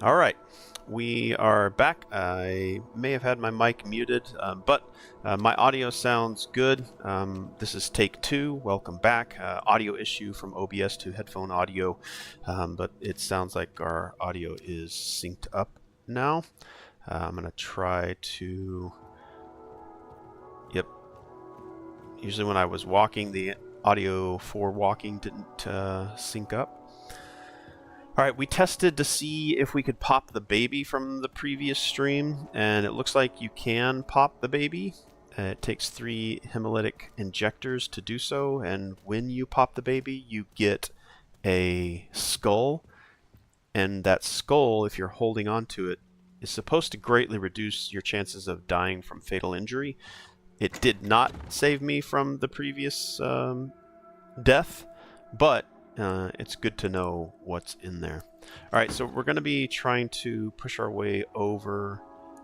All right, we are back. I may have had my mic muted, but my audio sounds good. This is take 2. Welcome back. Audio issue from OBS to headphone audio, but it sounds like our audio is synced up now. I'm going to try to... Yep. Usually when I was walking, the audio for walking didn't sync up. Alright, we tested to see if we could pop the baby from the previous stream, and it looks like you can pop the baby. It takes 3 hemolytic injectors to do so, and when you pop the baby, you get a skull, and that skull, if you're holding on to it, is supposed to greatly reduce your chances of dying from fatal injury. It did not save me from the previous death, but it's good to know what's in there. Alright, so we're going to be trying to push our way over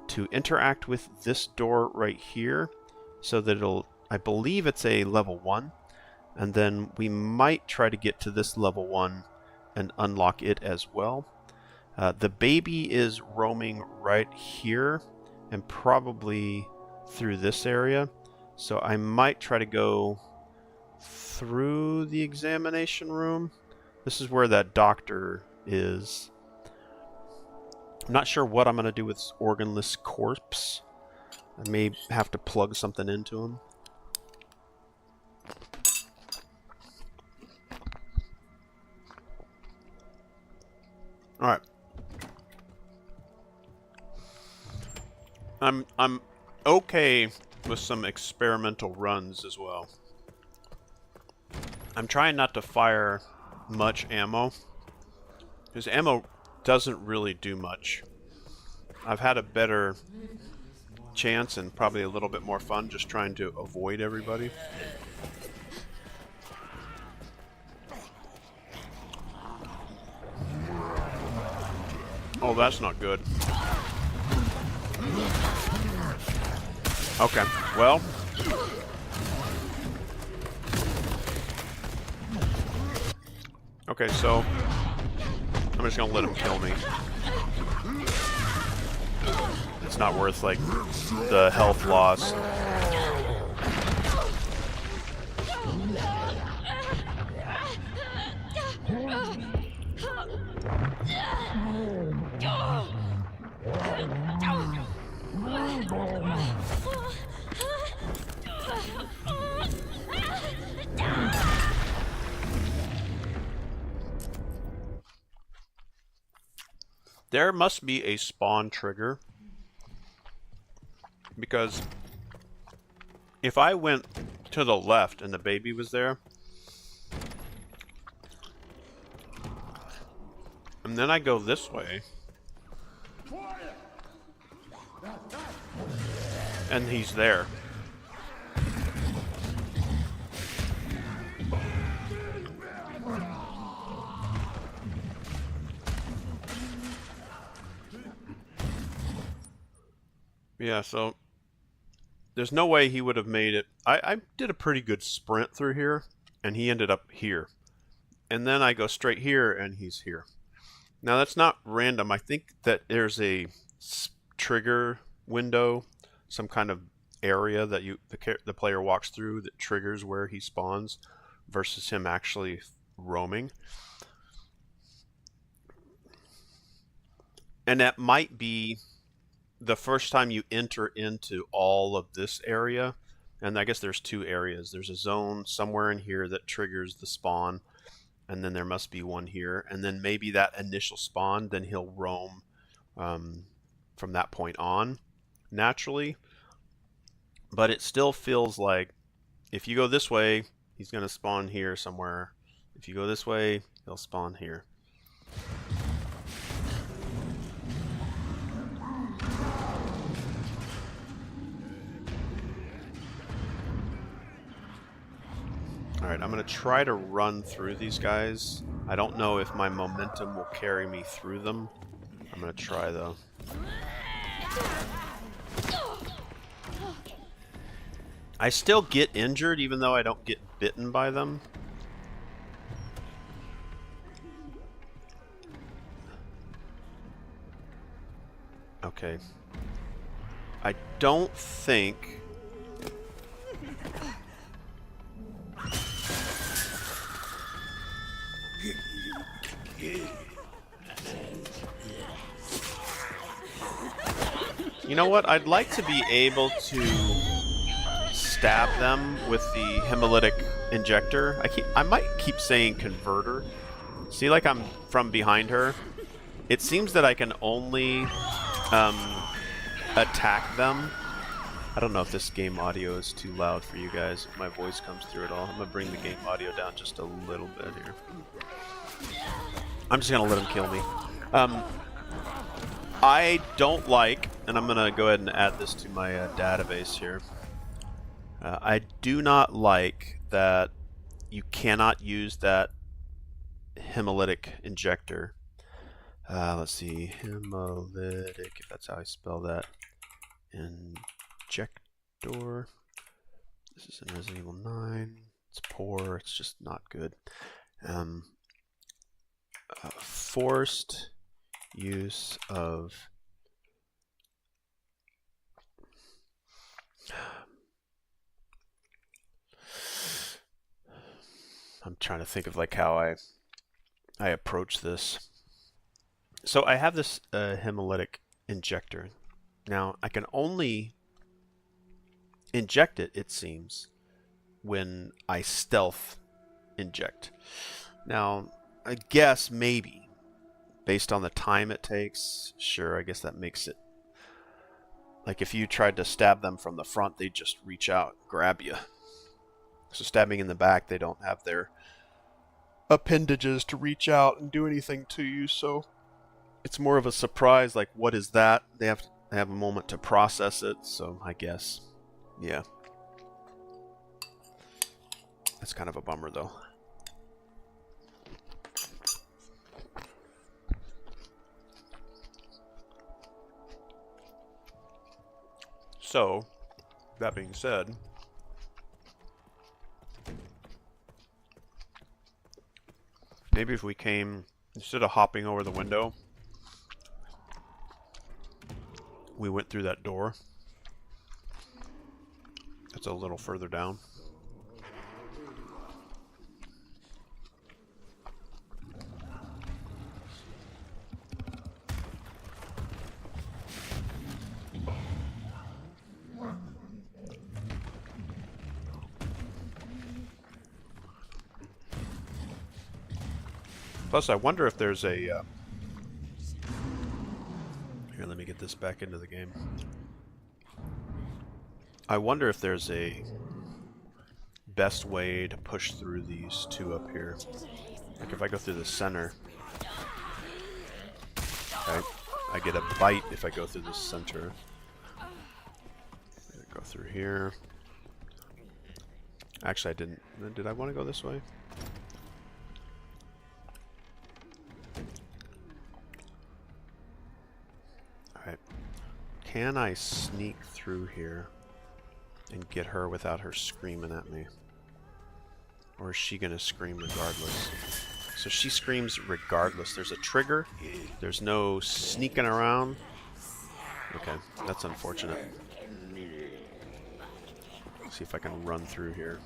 to interact with this door right here, so that it'll, I believe it's a level 1, and then we might try to get to this level 1 and unlock it as well. The baby is roaming right here and probably through this area, so I might try to go through the examination room. This is where that doctor is. I'm not sure what I'm going to do with this organless corpse. I may have to plug something into him. Alright. I'm okay with some experimental runs as well. I'm trying not to fire much ammo, because ammo doesn't really do much. I've had a better chance and probably a little bit more fun just trying to avoid everybody. Oh, that's not good. Okay, well... Okay, so I'm just gonna let him kill me. It's not worth, like, the health loss. There must be a spawn trigger, because if I went to the left and the baby was there, and then I go this way, and he's there. Yeah, so there's no way he would have made it. I did a pretty good sprint through here, and he ended up here. And then I go straight here, and he's here. Now, that's not random. I think that there's a trigger window, some kind of area that the player walks through that triggers where he spawns versus him actually roaming. And that might be the first time you enter into all of this area, and I guess there's 2 areas. There's a zone somewhere in here that triggers the spawn, and then there must be one here, and then maybe that initial spawn, then he'll roam from that point on naturally. But it still feels like if you go this way, he's going to spawn here somewhere. If you go this way, he'll spawn here. Alright, I'm going to try to run through these guys. I don't know if my momentum will carry me through them. I'm going to try, though. I still get injured even though I don't get bitten by them. Okay. I don't think... You know what? I'd like to be able to stab them with the hemolytic injector. I might keep saying converter. See, like I'm from behind her. It seems that I can only attack them. I don't know if this game audio is too loud for you guys, if my voice comes through at all. I'm going to bring the game audio down just a little bit here. I'm just going to let him kill me. I don't like, and I'm going to go ahead and add this to my database here. I do not like that you cannot use that hemolytic injector. Let's see, hemolytic, if that's how I spell that. Injector. This is in Resident Evil 9. It's poor. It's just not good. Forced use of I'm trying to think of like how I approach this. So I have this hemolytic injector. Now I can only inject it, it seems, when I stealth inject. Now I guess maybe based on the time it takes, sure, I guess that makes it like if you tried to stab them from the front, they'd just reach out, grab you. So stabbing in the back, they don't have their appendages to reach out and do anything to you, so it's more of a surprise, like, what is that? They have a moment to process it, so I guess, yeah. That's kind of a bummer, though. So, that being said, maybe if we came, instead of hopping over the window, we went through that door. That's a little further down. Plus, I wonder if there's a... Here, let me get this back into the game. I wonder if there's a best way to push through these two up here. Like if I go through the center, I get a bite if I go through the center. Go through here. Actually, I didn't. Did I want to go this way? Alright. Can I sneak through here and get her without her screaming at me? Or is she gonna scream regardless? So she screams regardless. There's a trigger. There's no sneaking around. Okay, that's unfortunate. Let's see if I can run through here.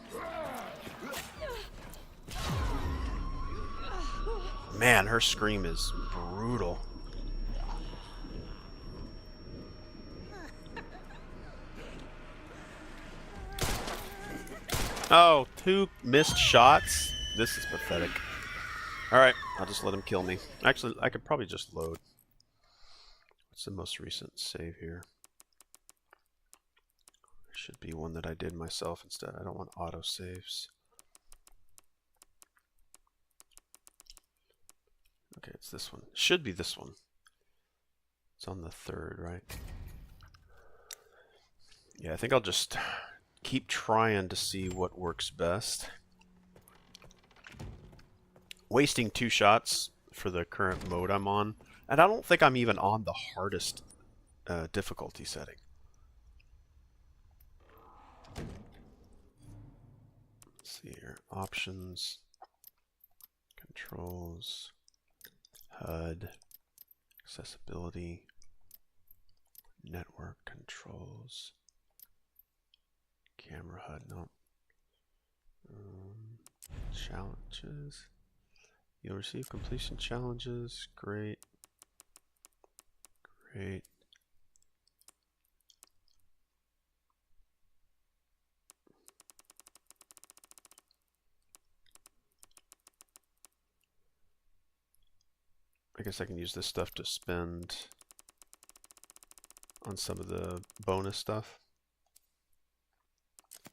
Man, her scream is brutal. Oh, 2 missed shots? This is pathetic. Alright, I'll just let him kill me. Actually, I could probably just load. What's the most recent save here? There should be one that I did myself instead. I don't want auto saves. Okay, it's this one. Should be this one. It's on the 3rd, right? Yeah, I think I'll just keep trying to see what works best. Wasting 2 shots for the current mode I'm on. And I don't think I'm even on the hardest difficulty setting. Let's see here. Options. Controls. HUD. Accessibility. Network controls. Camera HUD, no. Challenges. You'll receive completion challenges. Great. Great. I guess I can use this stuff to spend on some of the bonus stuff.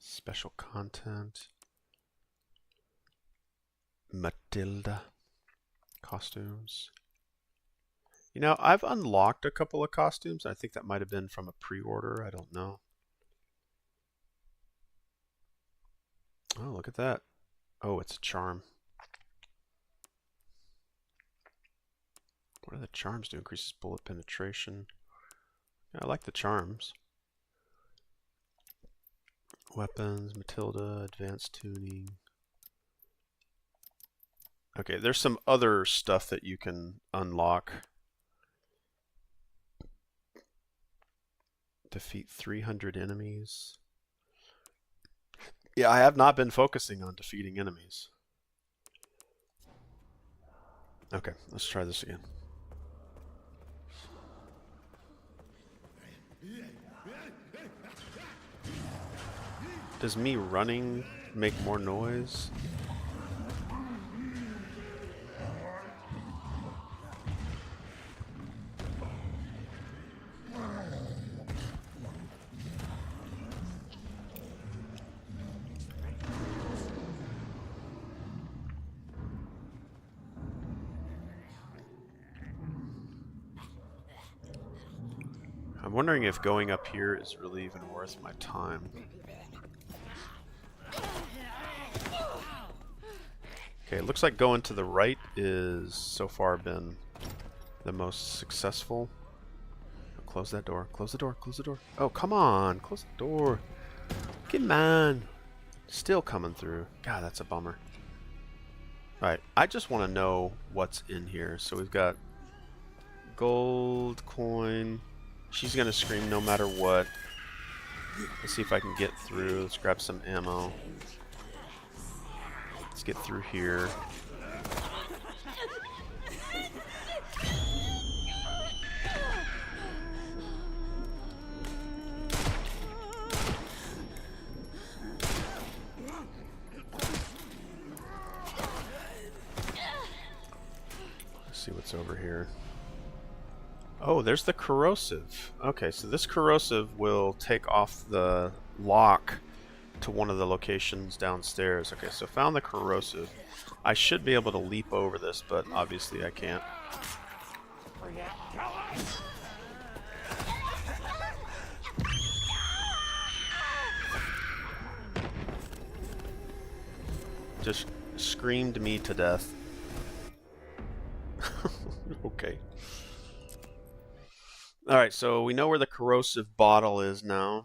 Special content. Matilda. Costumes. You know, I've unlocked a couple of costumes. I think that might have been from a pre-order. I don't know. Oh, look at that. Oh, it's a charm. What do the charms do? Increases bullet penetration. Yeah, I like the charms. Weapons, Matilda, advanced tuning. Okay, there's some other stuff that you can unlock. Defeat 300 enemies. Yeah, I have not been focusing on defeating enemies. Okay, let's try this again. Does me running make more noise? I'm wondering if going up here is really even worth my time. Okay, it looks like going to the right is so far been the most successful. Close that door. Close the door. Close the door. Oh, come on. Close the door. Come on. Still coming through. God, that's a bummer. Alright, I just want to know what's in here. So we've got gold coin. She's going to scream no matter what. Let's see if I can get through. Let's grab some ammo. Let's get through here. Let's see what's over here. Oh, there's the corrosive. Okay, so this corrosive will take off the lock to one of the locations downstairs. Okay, so found the corrosive. I should be able to leap over this, but obviously I can't. Just screamed me to death. Okay. Alright, so we know where the corrosive bottle is now.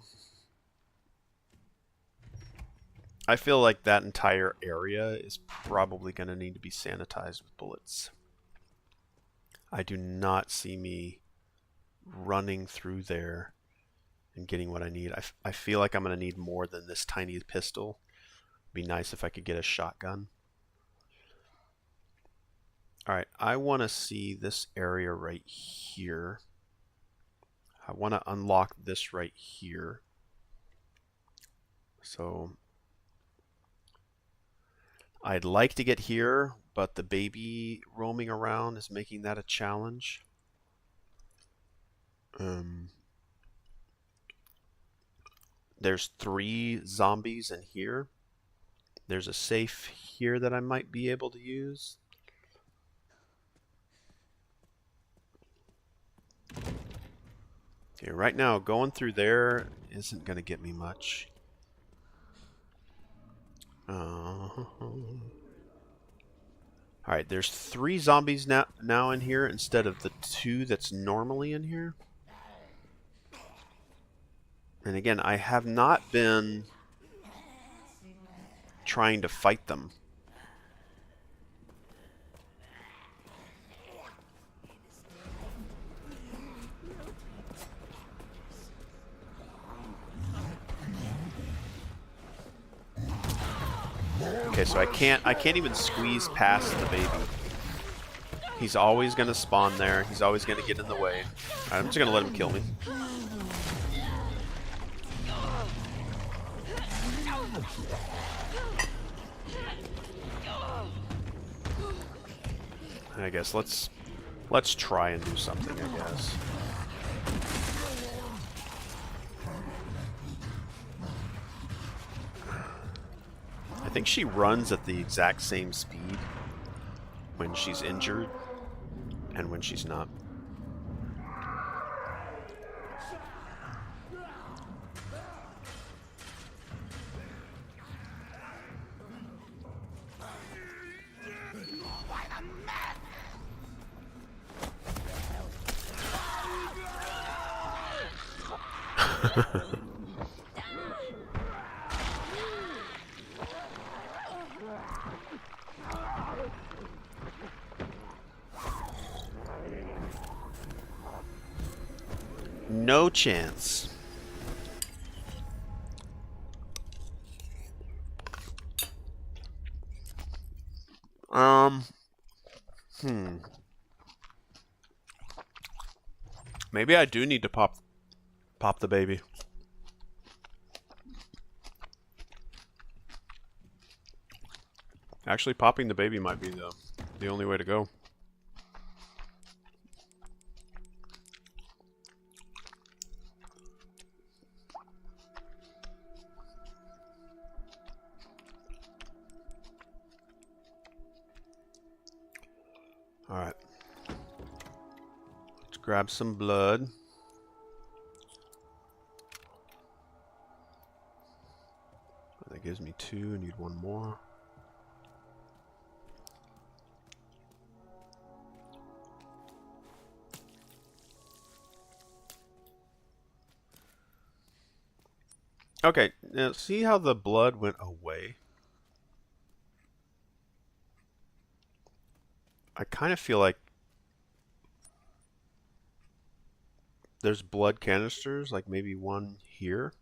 I feel like that entire area is probably going to need to be sanitized with bullets. I do not see me running through there and getting what I need. I feel like I'm going to need more than this tiny pistol. It'd be nice if I could get a shotgun. Alright, I want to see this area right here. I want to unlock this right here. So I'd like to get here, but the baby roaming around is making that a challenge. There's 3 zombies in here. There's a safe here that I might be able to use. Okay, right now going through there isn't going to get me much. Alright, there's 3 zombies now in here instead of the 2 that's normally in here. And again, I have not been trying to fight them. Okay, so I can't even squeeze past the baby. He's always gonna spawn there. He's always gonna get in the way. Alright, I'm just gonna let him kill me. I guess let's try and do something, I guess. I think she runs at the exact same speed when she's injured and when she's not. No chance. Maybe I do need to pop the baby. Actually, popping the baby might be the only way to go. Alright. Let's grab some blood. That gives me 2. I need 1 more. Okay, now see how the blood went away? I kind of feel like there's blood canisters, like maybe one here.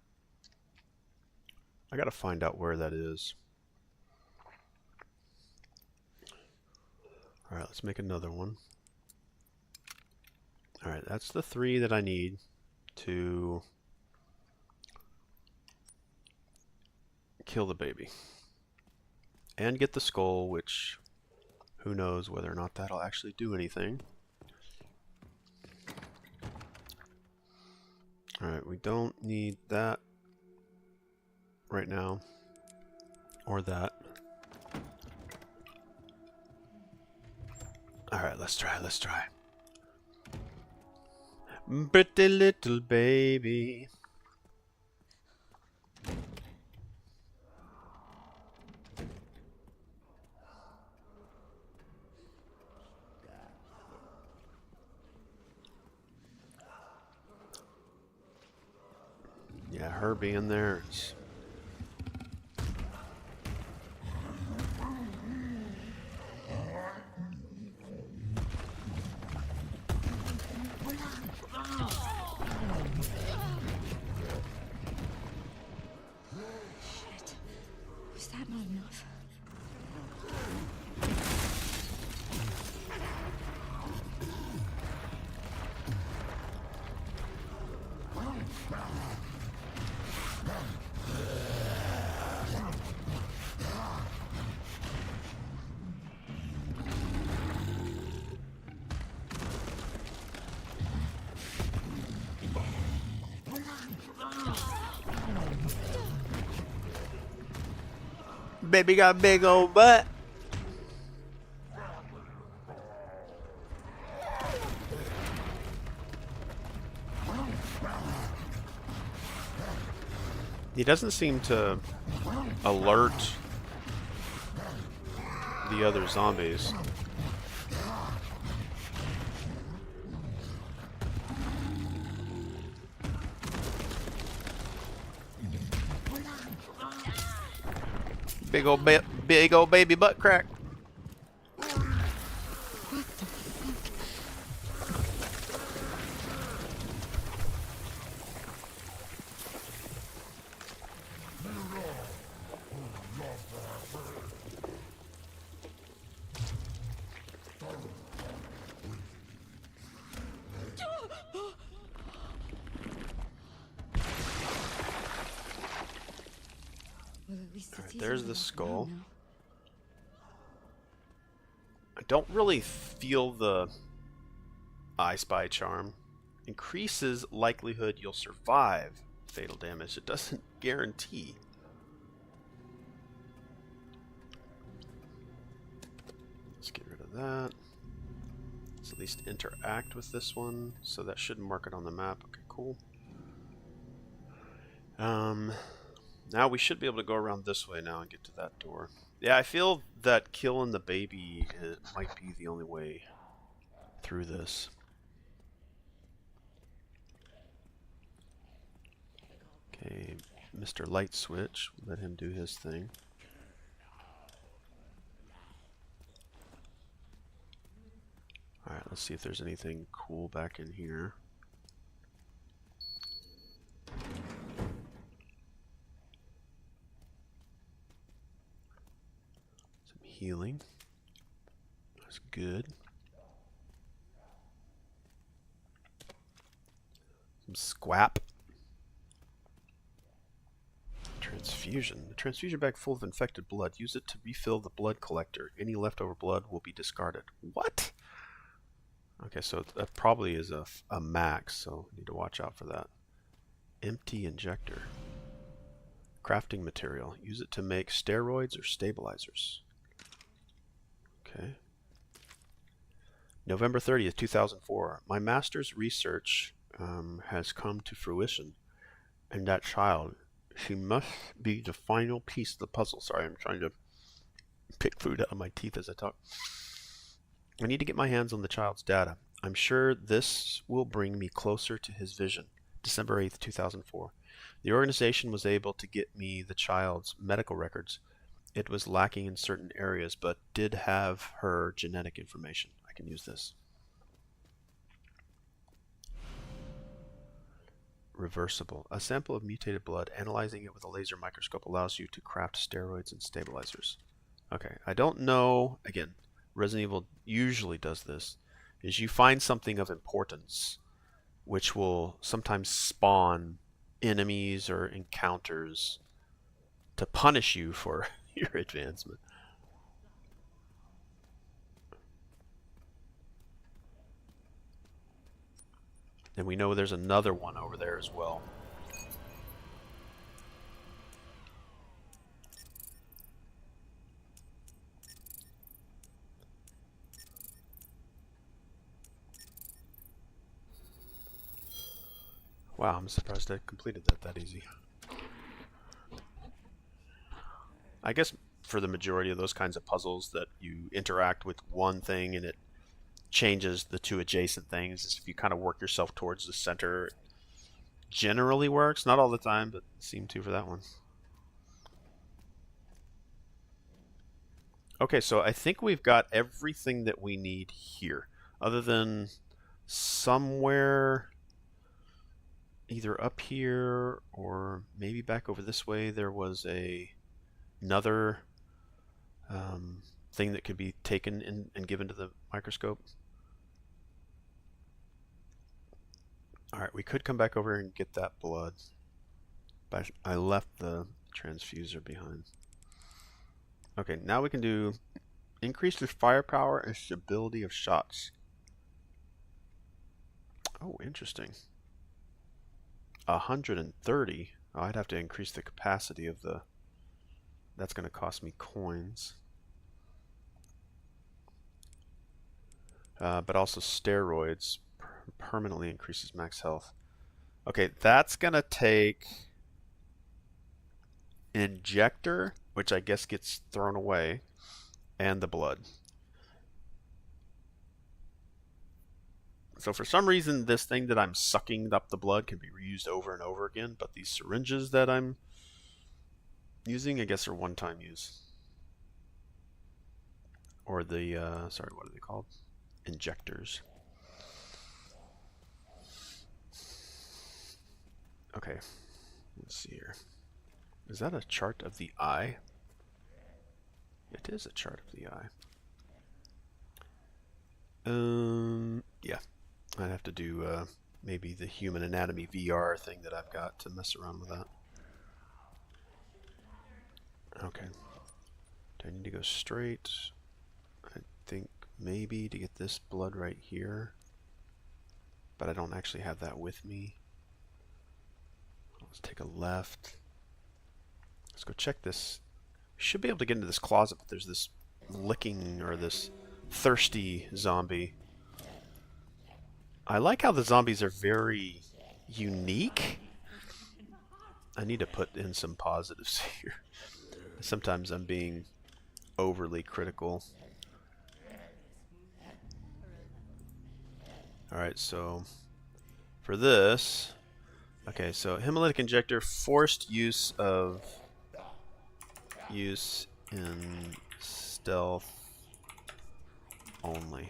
I gotta find out where that is. Alright, let's make another one. Alright, that's the 3 that I need to kill the baby. And get the skull, which who knows whether or not that'll actually do anything. Alright, we don't need that right now. Or that. Alright, let's try. Pretty little baby. Yeah, her being there is... Shit. Was that not enough? Baby got a big old butt. He doesn't seem to alert the other zombies. Big old baby butt crack. There's the having half an skull. hour now. I don't really feel the I Spy charm. Increases likelihood you'll survive fatal damage. It doesn't guarantee. Let's get rid of that. Let's at least interact with this one. So that should mark it on the map. Okay, cool. Now we should be able to go around this way now and get to that door. Yeah, I feel that killing the baby might be the only way through this. Okay, Mr. Light Switch, let him do his thing. Alright, let's see if there's anything cool back in here. Some healing. That's good. Some squap. Transfusion. A transfusion bag full of infected blood. Use it to refill the blood collector. Any leftover blood will be discarded. What? Okay, so that probably is a max, so need to watch out for that. Empty injector. Crafting material. Use it to make steroids or stabilizers. Okay. November 30th, 2004. My master's research has come to fruition. And that child, she must be the final piece of the puzzle. Sorry, I'm trying to pick food out of my teeth as I talk. I need to get my hands on the child's data. I'm sure this will bring me closer to his vision. December 8th, 2004. The organization was able to get me the child's medical records. It was lacking in certain areas, but did have her genetic information. I can use this. Reversible. A sample of mutated blood. Analyzing it with a laser microscope allows you to craft steroids and stabilizers. Okay, I don't know. Again, Resident Evil usually does this. Is you find something of importance, which will sometimes spawn enemies or encounters to punish you for your advancement. And we know there's another one over there as well. Wow, I'm surprised I completed that easy. I guess for the majority of those kinds of puzzles that you interact with one thing and it changes the two adjacent things, if you kind of work yourself towards the center, it generally works. Not all the time, but it seemed to for that one. Okay, so I think we've got everything that we need here, other than somewhere either up here or maybe back over this way there was another thing that could be taken in and given to the microscope. Alright, we could come back over and get that blood, but I left the transfuser behind. Okay, now we can do increase the firepower and stability of shots. Oh, interesting. 130. Oh, I'd have to increase the capacity of the... That's going to cost me coins. But also steroids permanently increases max health. Okay, that's going to take injector, which I guess gets thrown away, and the blood. So for some reason, this thing that I'm sucking up the blood can be reused over and over again, but these syringes that I'm using, I guess, are one-time use. Or the, sorry, what are they called? Injectors. Okay, let's see here. Is that a chart of the eye? It is a chart of the eye. Yeah. I'd have to do maybe the human anatomy VR thing that I've got to mess around with that. Okay. Do I need to go straight? I think maybe to get this blood right here. But I don't actually have that with me. Let's take a left. Let's go check this. We should be able to get into this closet, but there's this licking or this thirsty zombie. I like how the zombies are very unique. I need to put in some positives here. Sometimes I'm being overly critical. Alright, so for this, okay, so hemolytic injector, forced use in stealth only.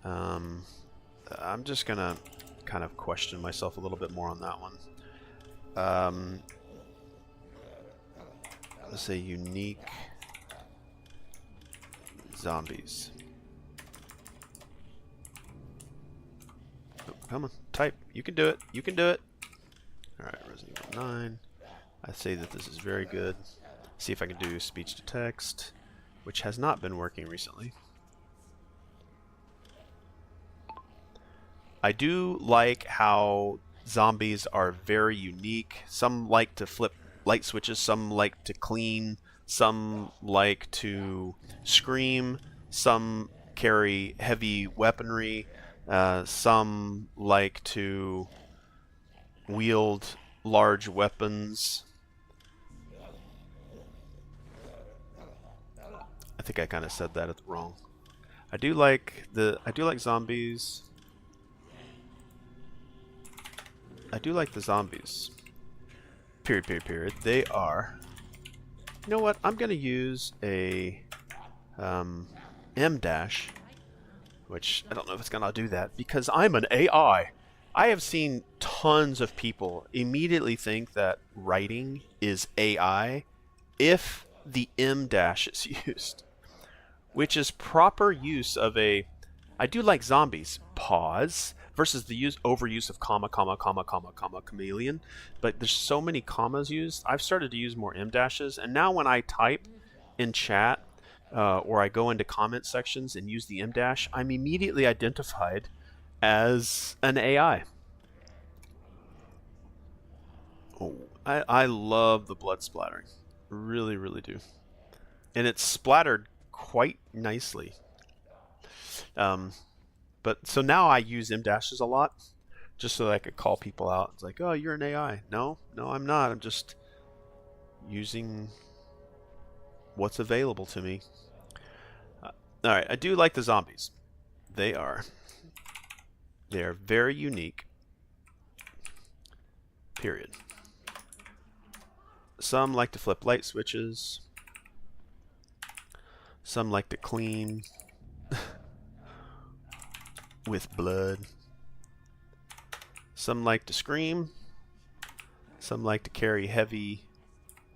I'm just gonna kind of question myself a little bit more on that one. Let's say unique zombies. Oh, come on, type. You can do it. You can do it. Alright, Resident Evil 9. I say that this is very good. See if I can do speech to text, which has not been working recently. I do like how zombies are very unique. Some like to flip light switches, some like to clean, some like to scream, some carry heavy weaponry, some like to wield large weapons. I think I kind of said that wrong. I do like zombies. I do like the zombies. Period. They are. You know what? I'm gonna use a M dash, which I don't know if it's gonna do that because I'm an AI. I have seen tons of people immediately think that writing is AI if the M dash is used, which is proper use of a. I do like zombies. Pause. Versus the overuse of comma, chameleon. But there's so many commas used. I've started to use more M dashes. And now when I type in chat or I go into comment sections and use the M dash, I'm immediately identified as an AI. Oh, I love the blood splattering. Really, really do. And it's splattered quite nicely. But so now I use M dashes a lot, just so that I could call people out. It's like, oh, you're an AI. No, I'm not. I'm just using what's available to me. All right, I do like the zombies. They are very unique. Period. Some like to flip light switches. Some like to clean with blood. Some like to scream. Some like to carry heavy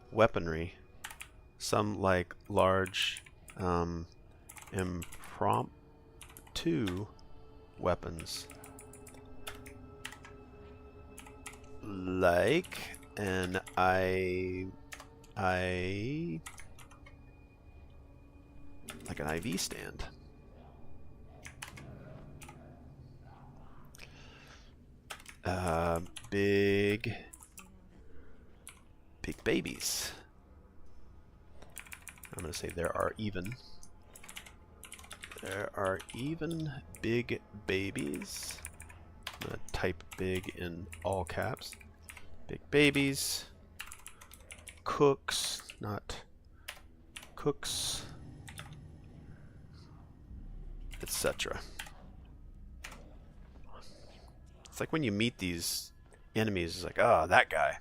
weaponry. Some like large impromptu weapons. Like an like an IV stand. Big babies. I'm going to say there are even big babies. I'm going to type big in all caps. Big babies. Cooks, not cooks, etc. It's like when you meet these enemies, it's like, oh, that guy.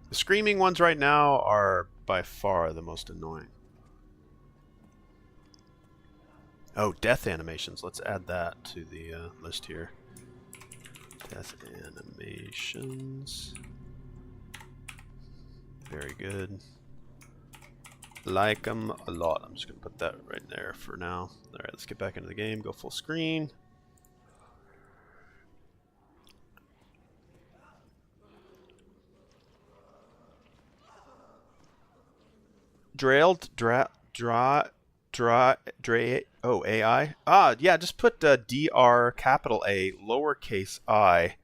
The screaming ones right now are by far the most annoying. Oh, death animations. Let's add that to the list here. Death animations. Very good. Like them a lot. I'm just going to put that right there for now. Alright, let's get back into the game. Go full screen. Drailed, oh, AI? Ah, yeah, just put DR capital A, lowercase I.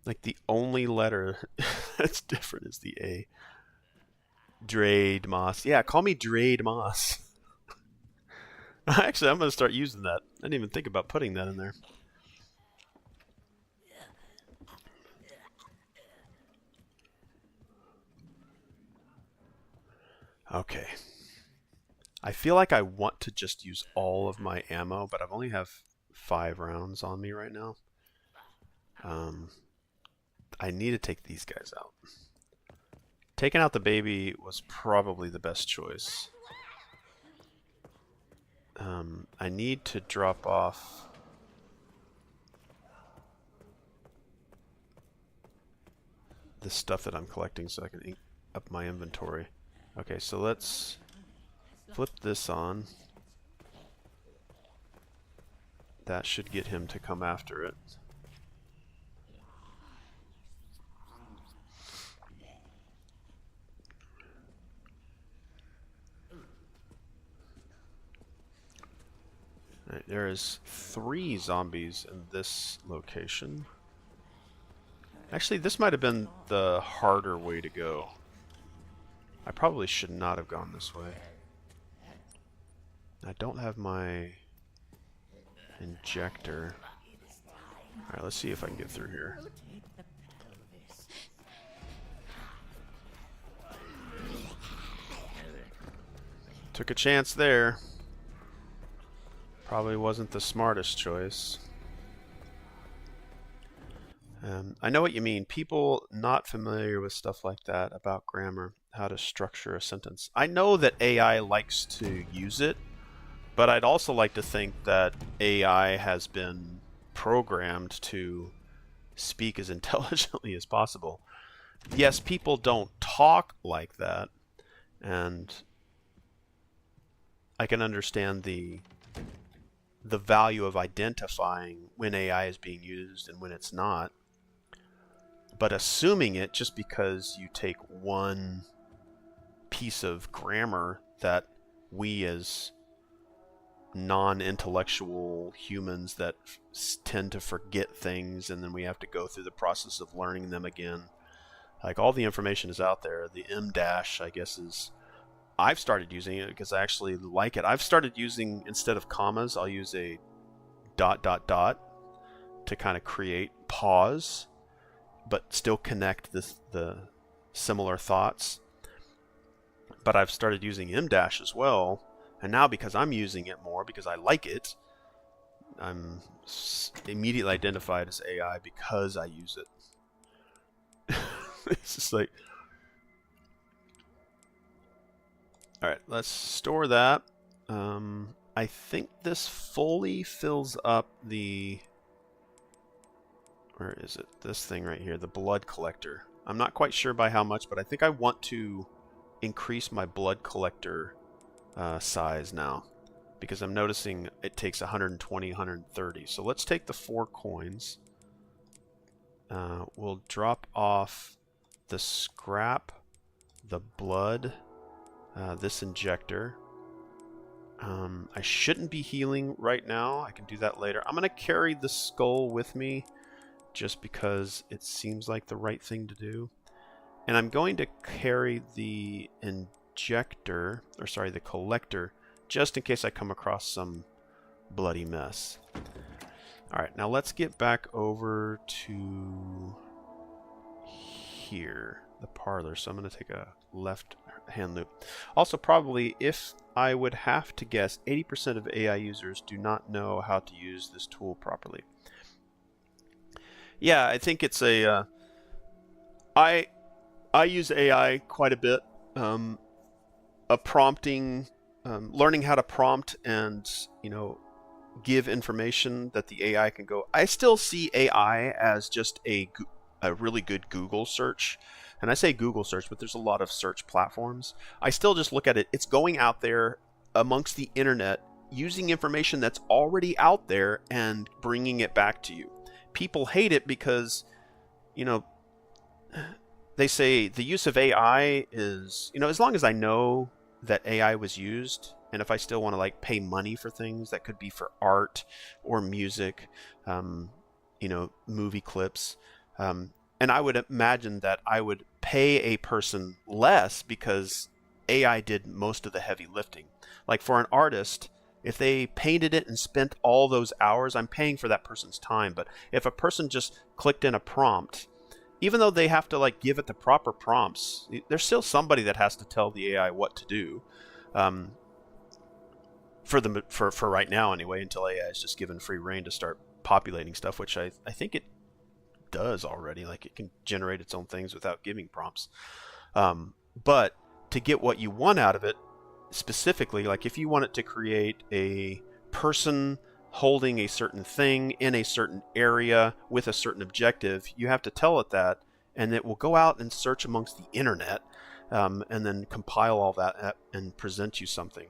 Like the only letter that's different is the A. Drade Moss. Yeah, call me Drade Moss. Actually, I'm going to start using that. I didn't even think about putting that in there. Okay. I feel like I want to just use all of my ammo, but I only have 5 rounds on me right now. I need to take these guys out. Taking out the baby was probably the best choice. I need to drop off the stuff that I'm collecting so I can up my inventory. Okay, so let's flip this on. That should get him to come after it. Right, there is 3 zombies in this location. Actually, this might have been the harder way to go. I probably should not have gone this way. I don't have my injector. Alright, let's see if I can get through here. Took a chance there. Probably wasn't the smartest choice. I know what you mean. People not familiar with stuff like that about grammar, how to structure a sentence. I know that AI likes to use it, but I'd also like to think that AI has been programmed to speak as intelligently as possible. Yes, people don't talk like that, and I can understand the value of identifying when AI is being used and when it's not. But assuming it just because you take one piece of grammar that we as non-intellectual humans that tend to forget things and then we have to go through the process of learning them again. Like all the information is out there. The M dash, I guess, is... I've started using it because I actually like it. I've started using, instead of commas, I'll use a ... to kind of create pause, but still connect the similar thoughts. But I've started using M dash as well, and now because I'm using it more, because I like it, I'm immediately identified as AI because I use it. It's just like... Alright, let's store that. I think this fully fills up the... Where is it? This thing right here, the blood collector. I'm not quite sure by how much, but I think I want to increase my blood collector size now, because I'm noticing it takes 120, 130. So let's take the 4 coins. We'll drop off the scrap, the blood, this injector. I shouldn't be healing right now. I can do that later. I'm going to carry the skull with me just because it seems like the right thing to do. And I'm going to carry the injector, or sorry, the collector, just in case I come across some bloody mess. Alright, now let's get back over to here, the parlor. So I'm going to take a left hand loop. Also, probably, if I would have to guess, 80% of AI users do not know how to use this tool properly. Yeah, I think it's a... I use AI quite a bit. Prompting, learning how to prompt and, give information that the AI can go. I still see AI as just a really good Google search. And I say Google search, but there's a lot of search platforms. I still just look at it. It's going out there amongst the internet, using information that's already out there and bringing it back to you. People hate it because, they say the use of AI is, as long as I know that AI was used, and if I still want to like pay money for things that could be for art or music, movie clips. And I would imagine that I would pay a person less because AI did most of the heavy lifting. Like for an artist, if they painted it and spent all those hours, I'm paying for that person's time. But if a person just clicked in a prompt, even though they have to like give it the proper prompts, there's still somebody that has to tell the AI what to do. For right now anyway, until AI is just given free reign to start populating stuff, which I think it does already. Like it can generate its own things without giving prompts. But to get what you want out of it, specifically, like if you want it to create a person holding a certain thing in a certain area with a certain objective, you have to tell it that, and it will go out and search amongst the internet, and then compile all that and present you something.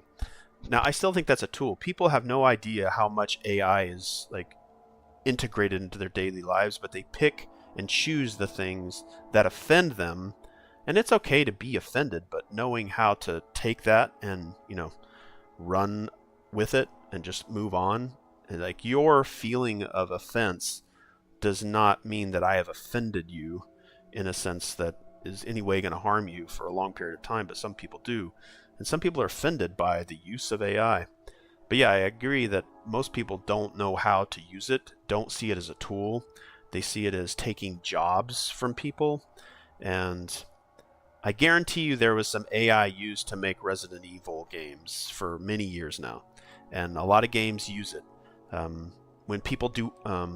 Now, I still think that's a tool. People have no idea how much AI is like integrated into their daily lives, but they pick and choose the things that offend them. And it's okay to be offended, but knowing how to take that and, run with it and just move on. Like your feeling of offense does not mean that I have offended you in a sense that is any way going to harm you for a long period of time, but some people do. And some people are offended by the use of AI. But yeah, I agree that most people don't know how to use it, don't see it as a tool. They see it as taking jobs from people. And I guarantee you there was some AI used to make Resident Evil games for many years now. And a lot of games use it. When people do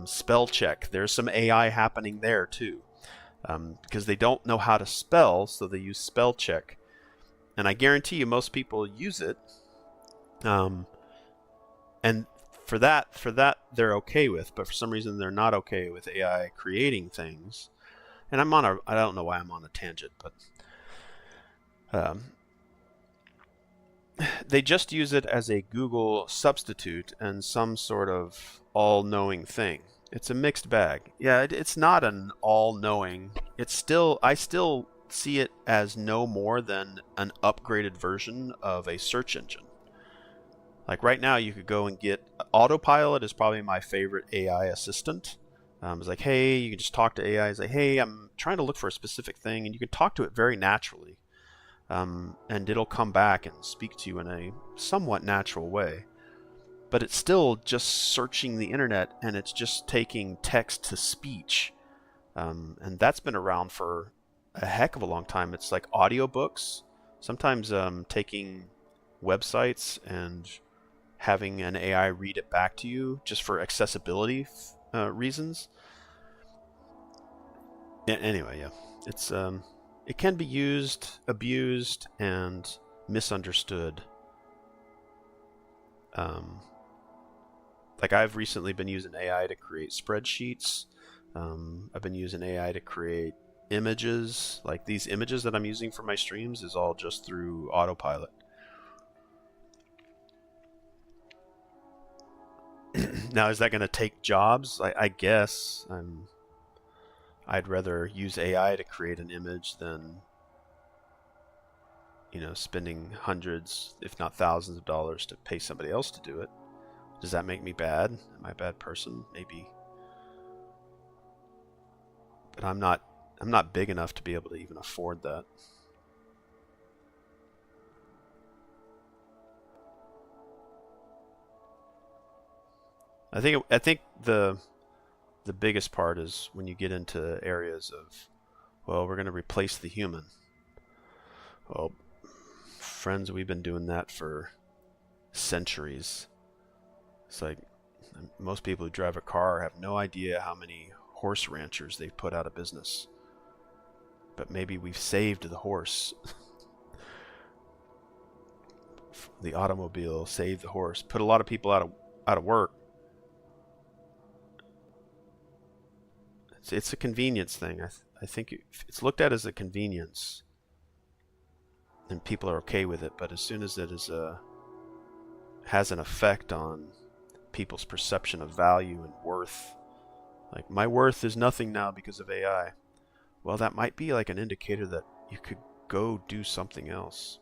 spell check, there's some AI happening there too. Because they don't know how to spell, so they use spell check. And I guarantee you most people use it. And for that they're okay with, but for some reason they're not okay with AI creating things. And I don't know why I'm on a tangent, but they just use it as a Google substitute and some sort of all-knowing thing. It's a mixed bag. Yeah, it's not an all-knowing. I still see it as no more than an upgraded version of a search engine. Like right now, you could go and get Autopilot is probably my favorite AI assistant. It's like, hey, you can just talk to AI. It's like, hey, I'm trying to look for a specific thing, and you can talk to it very naturally. And it'll come back and speak to you in a somewhat natural way. But it's still just searching the internet, and it's just taking text to speech. And that's been around for a heck of a long time. It's like audiobooks. Sometimes taking websites and having an AI read it back to you just for accessibility reasons. Anyway, yeah. It's it can be used, abused, and misunderstood. Like I've recently been using AI to create spreadsheets. I've been using AI to create images. Like these images that I'm using for my streams is all just through Autopilot. Now, is that going to take jobs? I guess. I'd rather use AI to create an image than, spending hundreds, if not thousands of dollars to pay somebody else to do it. Does that make me bad? Am I a bad person? Maybe. But I'm not big enough to be able to even afford that. I think the biggest part is when you get into areas of, well, we're going to replace the human. Well, friends, we've been doing that for centuries. It's like most people who drive a car have no idea how many horse ranchers they've put out of business. But maybe we've saved the horse. The automobile saved the horse. Put a lot of people out of work. It's a convenience thing. I think it's looked at as a convenience, and people are okay with it. But as soon as it has an effect on people's perception of value and worth, like my worth is nothing now because of AI. Well, that might be like an indicator that you could go do something else.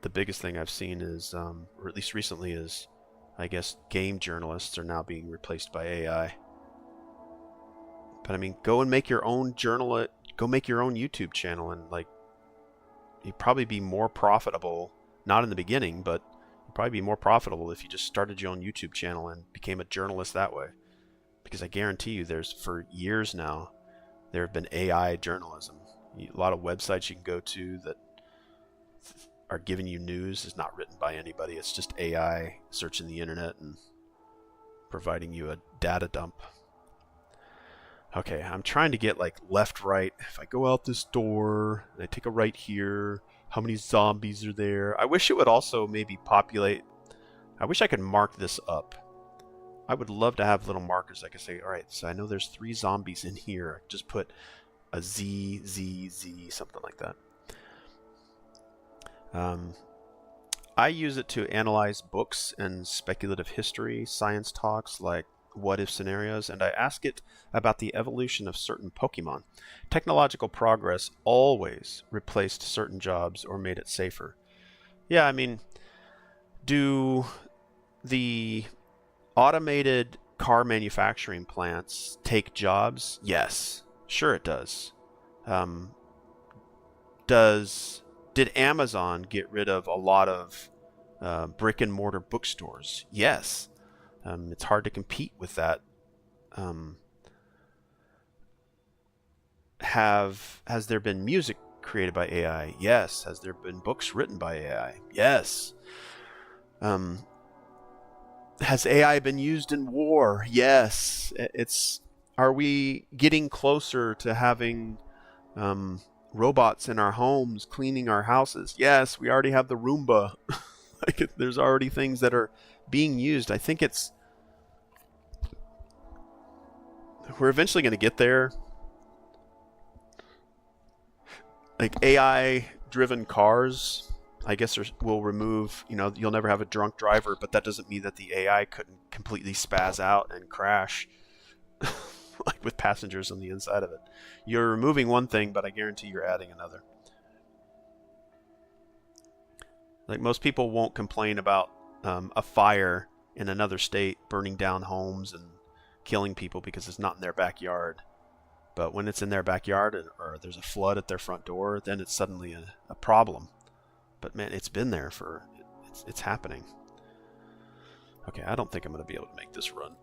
the biggest thing I've seen is, or at least recently, is I guess game journalists are now being replaced by AI. But I mean, go and make your own go make your own YouTube channel, and like, you'd probably be more profitable. Not in the beginning, but you'd probably be more profitable if you just started your own YouTube channel and became a journalist that way. Because I guarantee you, for years now, there have been AI journalism. A lot of websites you can go to that are giving you news is not written by anybody. It's just AI searching the internet and providing you a data dump. Okay, I'm trying to get like left, right. If I go out this door and I take a right here, how many zombies are there? I wish it would also maybe populate. I wish I could mark this up. I would love to have little markers. I could say, all right, so I know there's 3 zombies in here. Just put a Z, Z, Z, something like that. I use it to analyze books and speculative history, science talks like what-if scenarios, and I ask it about the evolution of certain Pokemon. Technological progress always replaced certain jobs or made it safer. Yeah, I mean, do the automated car manufacturing plants take jobs? Yes, sure it does. Did Amazon get rid of a lot of brick and mortar bookstores? Yes. It's hard to compete with that. Has there been music created by AI? Yes. Has there been books written by AI? Yes. Has AI been used in war? Yes. Are we getting closer to having robots in our homes cleaning our houses? Yes, we already have the Roomba. Like, there's already things that are being used. I think we're eventually going to get there. Like, AI driven cars, I guess, will remove, you'll never have a drunk driver, but that doesn't mean that the AI couldn't completely spaz out and crash like with passengers on the inside of it. You're removing one thing, but I guarantee you're adding another. Like, most people won't complain about a fire in another state burning down homes and killing people because it's not in their backyard. But when it's in their backyard, or there's a flood at their front door, then it's suddenly a problem. But man, it's been there it's happening. Okay, I don't think I'm going to be able to make this run.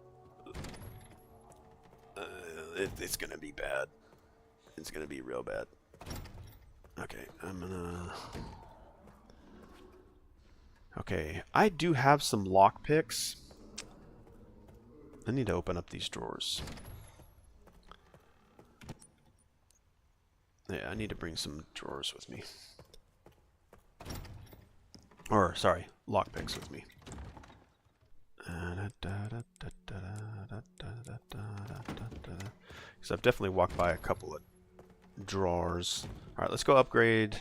It's going to be bad. It's going to be real bad. Okay, Okay, I do have some lockpicks. I need to open up these drawers. Yeah, I need to bring some drawers with me. Or, sorry, lockpicks with me. Because I've definitely walked by a couple of drawers. Alright, let's go upgrade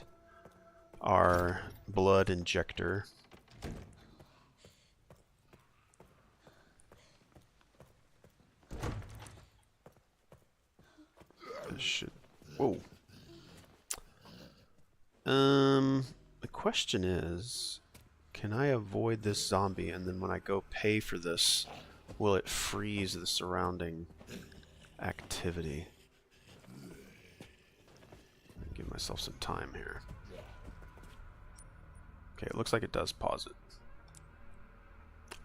our blood injector. Whoa. The question is, can I avoid this zombie, and then when I go pay for this, will it freeze the surrounding activity? Give myself some time here. Okay, it looks like it does pause it.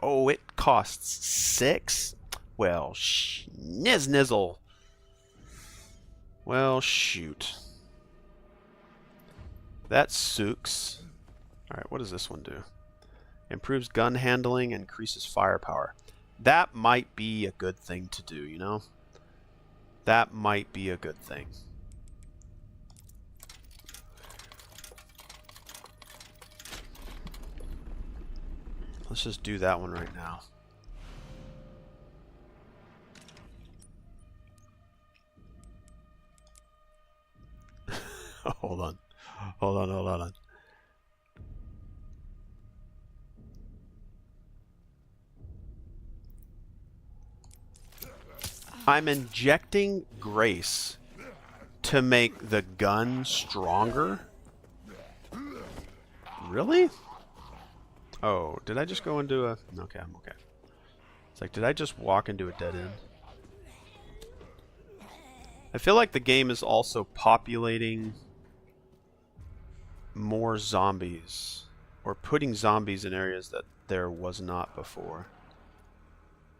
Oh, it costs 6? Well, nizzle. Well, shoot. That sucks. Alright, what does this one do? Improves gun handling, increases firepower. That might be a good thing to do, you know? That might be a good thing. Let's just do that one right now. Hold on. Hold on. I'm injecting Grace to make the gun stronger? Really? Oh, did I just go into a... Okay, I'm okay. It's like, did I just walk into a dead end? I feel like the game is also populating more zombies. Or putting zombies in areas that there was not before.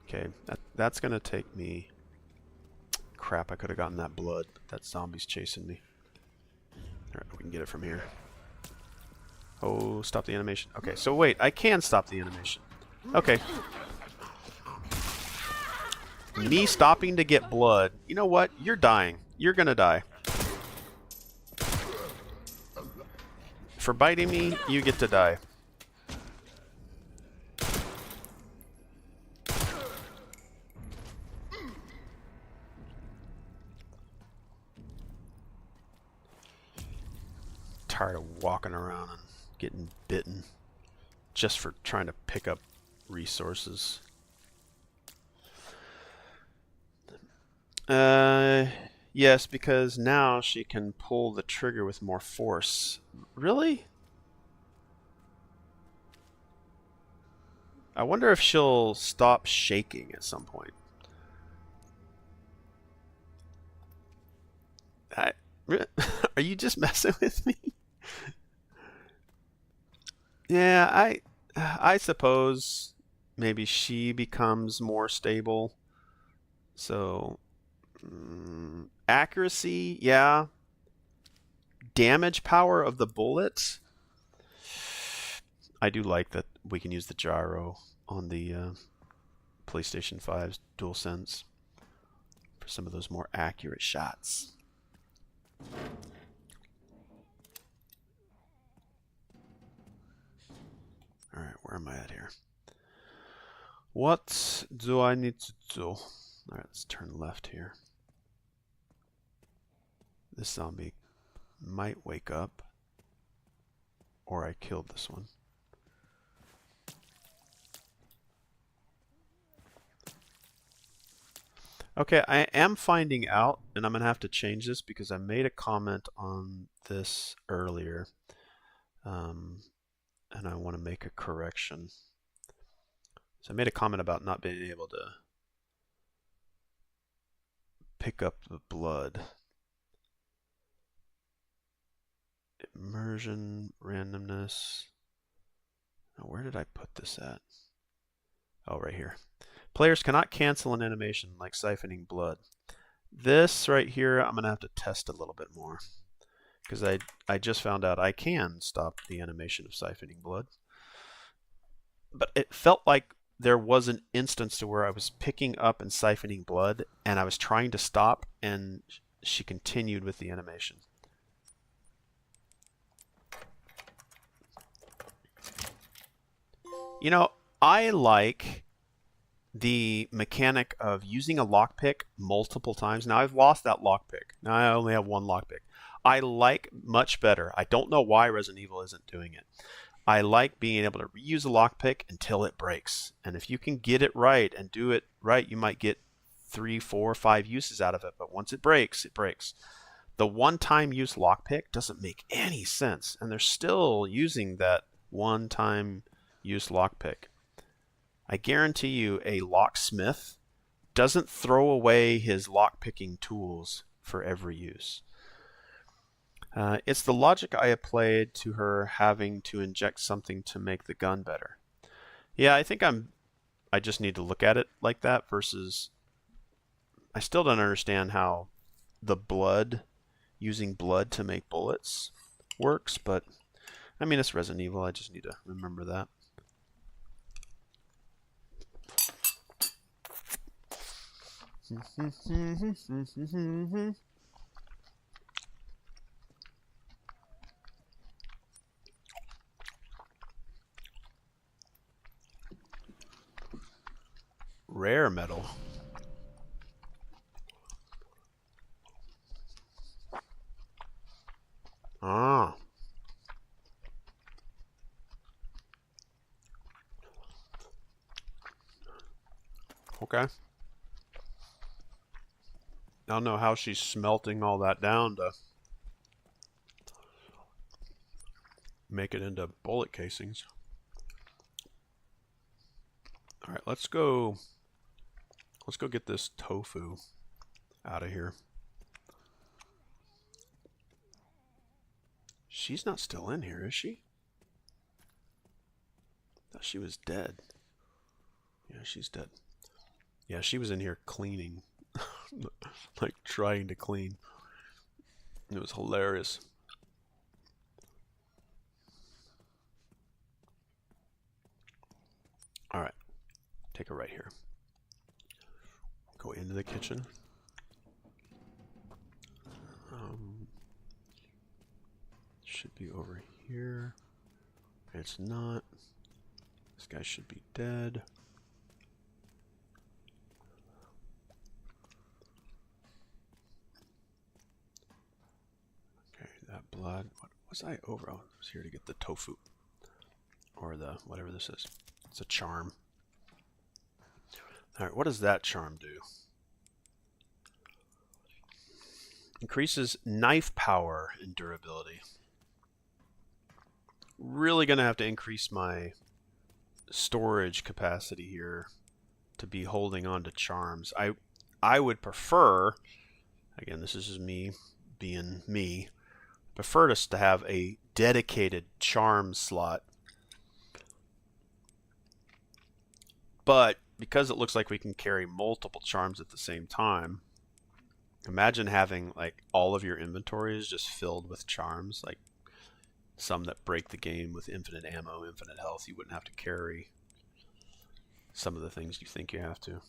Okay, that's gonna take me... Crap, I could have gotten that blood, but that zombie's chasing me. Alright, we can get it from here. Oh, stop the animation. Okay, so wait, I can stop the animation. Okay. Me stopping to get blood. You know what? You're dying. You're gonna die. For biting me, you get to die. Tired of walking around and getting bitten just for trying to pick up resources. Yes, because now she can pull the trigger with more force. Really? I wonder if she'll stop shaking at some point. Are you just messing with me? Yeah, I suppose maybe she becomes more stable. So, accuracy, yeah. Damage power of the bullet. I do like that we can use the gyro on the PlayStation 5's DualSense for some of those more accurate shots. Alright, where am I at here? What do I need to do? Alright, let's turn left here. This zombie might wake up. Or I killed this one. Okay, I am finding out, and I'm going to have to change this because I made a comment on this earlier. And I want to make a correction. So I made a comment about not being able to pick up the blood. Immersion, randomness. Now, where did I put this at? Oh, right here. Players cannot cancel an animation like siphoning blood. This right here, I'm going to have to test a little bit more. Because I just found out I can stop the animation of siphoning blood. But it felt like there was an instance to where I was picking up and siphoning blood, and I was trying to stop, and she continued with the animation. You know, I like the mechanic of using a lockpick multiple times. Now, I've lost that lockpick. Now I only have one lockpick. I like much better. I don't know why Resident Evil isn't doing it. I like being able to reuse a lockpick until it breaks. And if you can get it right and do it right, you might get 3, 4, 5 uses out of it. But once it breaks, it breaks. The one-time use lockpick doesn't make any sense. And they're still using that one-time use lockpick. I guarantee you a locksmith doesn't throw away his lockpicking tools for every use. It's the logic I applied to her having to inject something to make the gun better. Yeah, I think I just need to look at it like that versus I still don't understand how the blood, using blood to make bullets works, but I mean, it's Resident Evil. I just need to remember that. Rare metal. Ah. Okay. I don't know how she's smelting all that down to make it into bullet casings. All right, let's go. Let's go get this tofu out of here. She's not still in here, is she? I thought she was dead. Yeah, she's dead. Yeah, she was in here cleaning. Like trying to clean. It was hilarious. Alright. Take a right here. Go into the kitchen. Should be over here. It's not. This guy should be dead. Okay, that blood. What was I over? Oh, I was here to get the tofu. Or the whatever this is. It's a charm. Alright, what does that charm do? Increases knife power and durability. Really gonna have to increase my storage capacity here to be holding on to charms. I would prefer, again, this is just me being me, prefer us to have a dedicated charm slot. But because it looks like we can carry multiple charms at the same time, imagine having like all of your inventory is just filled with charms, like some that break the game with infinite ammo, infinite health. You wouldn't have to carry some of the things you think you have to.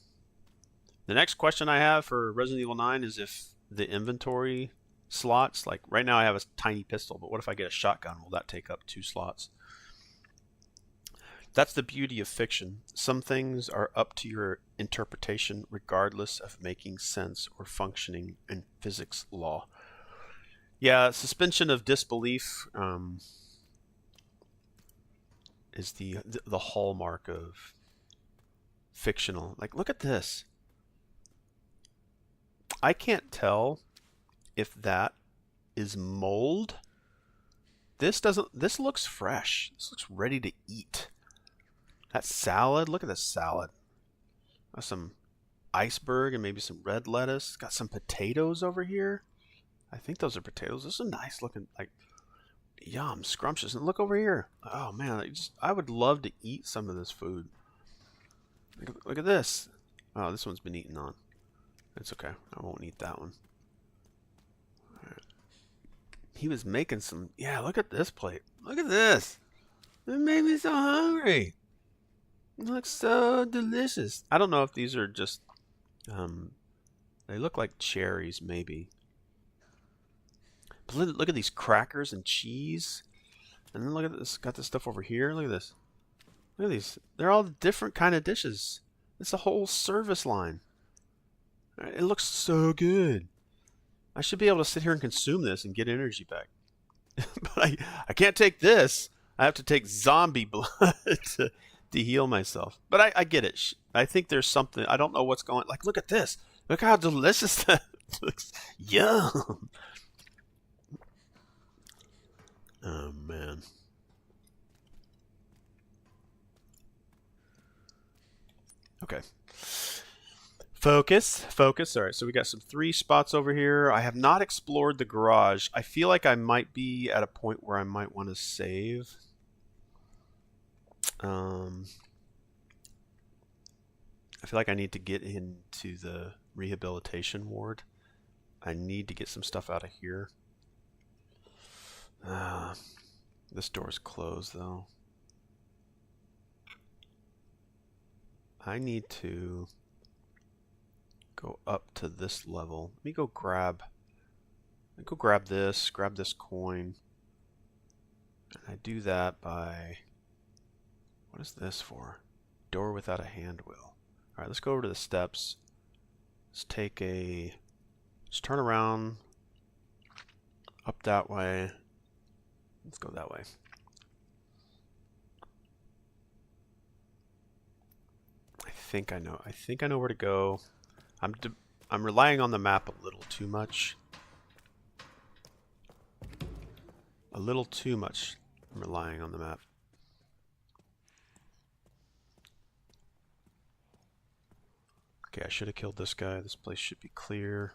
The next question I have for Resident Evil 9 is if the inventory slots, like right now I have a tiny pistol, but what if I get a shotgun? Will that take up 2 slots? That's the beauty of fiction. Some things are up to your interpretation regardless of making sense or functioning in physics law. Yeah, suspension of disbelief is the hallmark of fictional. Like, look at this. I can't tell if that is mold. This looks fresh. This looks ready to eat. That salad, look at this salad. Got some iceberg and maybe some red lettuce. Got some potatoes over here. I think those are potatoes. This is a nice looking, like, yum, scrumptious. And look over here. Oh man, I would love to eat some of this food. Look at this. Oh, this one's been eaten on. It's okay. I won't eat that one. Right. He was making some. Yeah, look at this plate. Look at this. It made me so hungry. It looks so delicious. I don't know if these are just. They look like cherries, maybe. But look at these crackers and cheese. And then look at this. Got this stuff over here. Look at this. Look at these. They're all different kind of dishes. It's a whole service line. It looks so good. I should be able to sit here and consume this and get energy back. But I can't take this. I have to take zombie blood to heal myself. But I get it. I think there's something. I don't know what's going on. Like, look at this. Look how delicious that looks. Yum. Oh, man. Okay. Focus. All right, so we got some 3 spots over here. I have not explored the garage. I feel like I might be at a point where I might want to save. I feel like I need to get into the rehabilitation ward. I need to get some stuff out of here. This door's closed, though. I need to go up to this level. Let me go grab this, grab this coin. And I do that by, what is this for? Door without a hand wheel. Alright, let's go over to the steps. Let's turn around, up that way. Let's go that way. I think I know where to go. I'm relying on the map a little too much. A little too much. I'm relying on the map. Okay, I should have killed this guy. This place should be clear.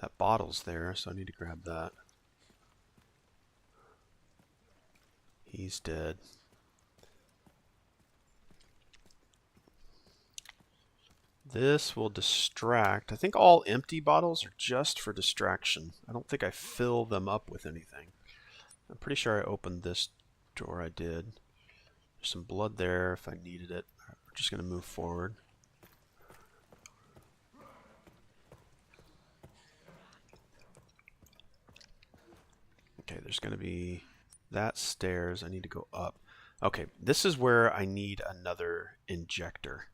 That bottle's there, so I need to grab that. He's dead. This will distract. I think all empty bottles are just for distraction. I don't think I fill them up with anything. I'm pretty sure I opened this drawer. I did. There's some blood there if I needed it. We're just going to move forward. Okay, there's going to be that stairs. I need to go up. Okay, this is where I need another injector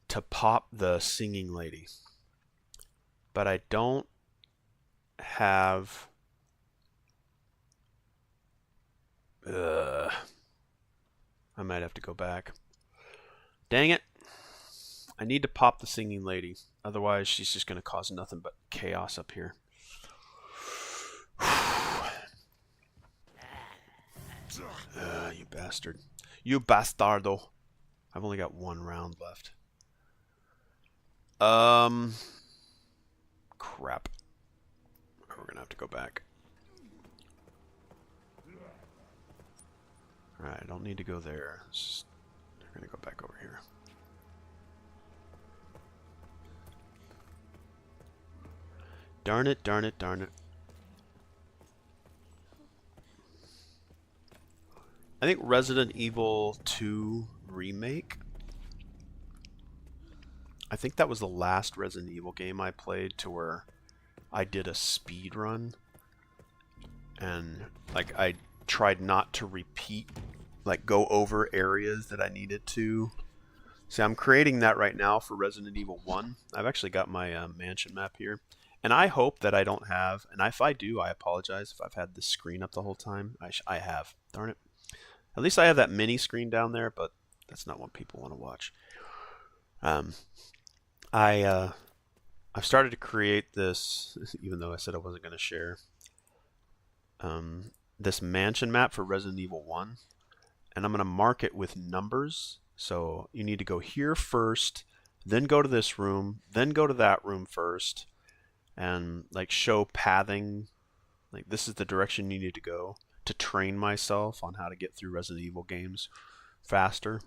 to pop the singing lady. But I don't have... I might have to go back. Dang it. I need to pop the singing lady. Otherwise, she's just going to cause nothing but chaos up here. You bastard. You bastardo. I've only got one round left. Crap. We're going to have to go back. Alright, I don't need to go there. We're going to go back over here. Darn it, darn it, darn it. I think Resident Evil 2 Remake. I think that was the last Resident Evil game I played to where I did a speed run. And like I tried not to repeat, like go over areas that I needed to. See, I'm creating that right now for Resident Evil 1. I've actually got my mansion map here. And I hope that I don't have, and if I do, I apologize if I've had this screen up the whole time. I have. Darn it. At least I have that mini screen down there, but that's not what people want to watch. I've started to create this, even though I said I wasn't going to share, this mansion map for Resident Evil 1. And I'm going to mark it with numbers. So you need to go here first, then go to this room, then go to that room first, and like show pathing. Like this is the direction you need to go to train myself on how to get through Resident Evil games faster.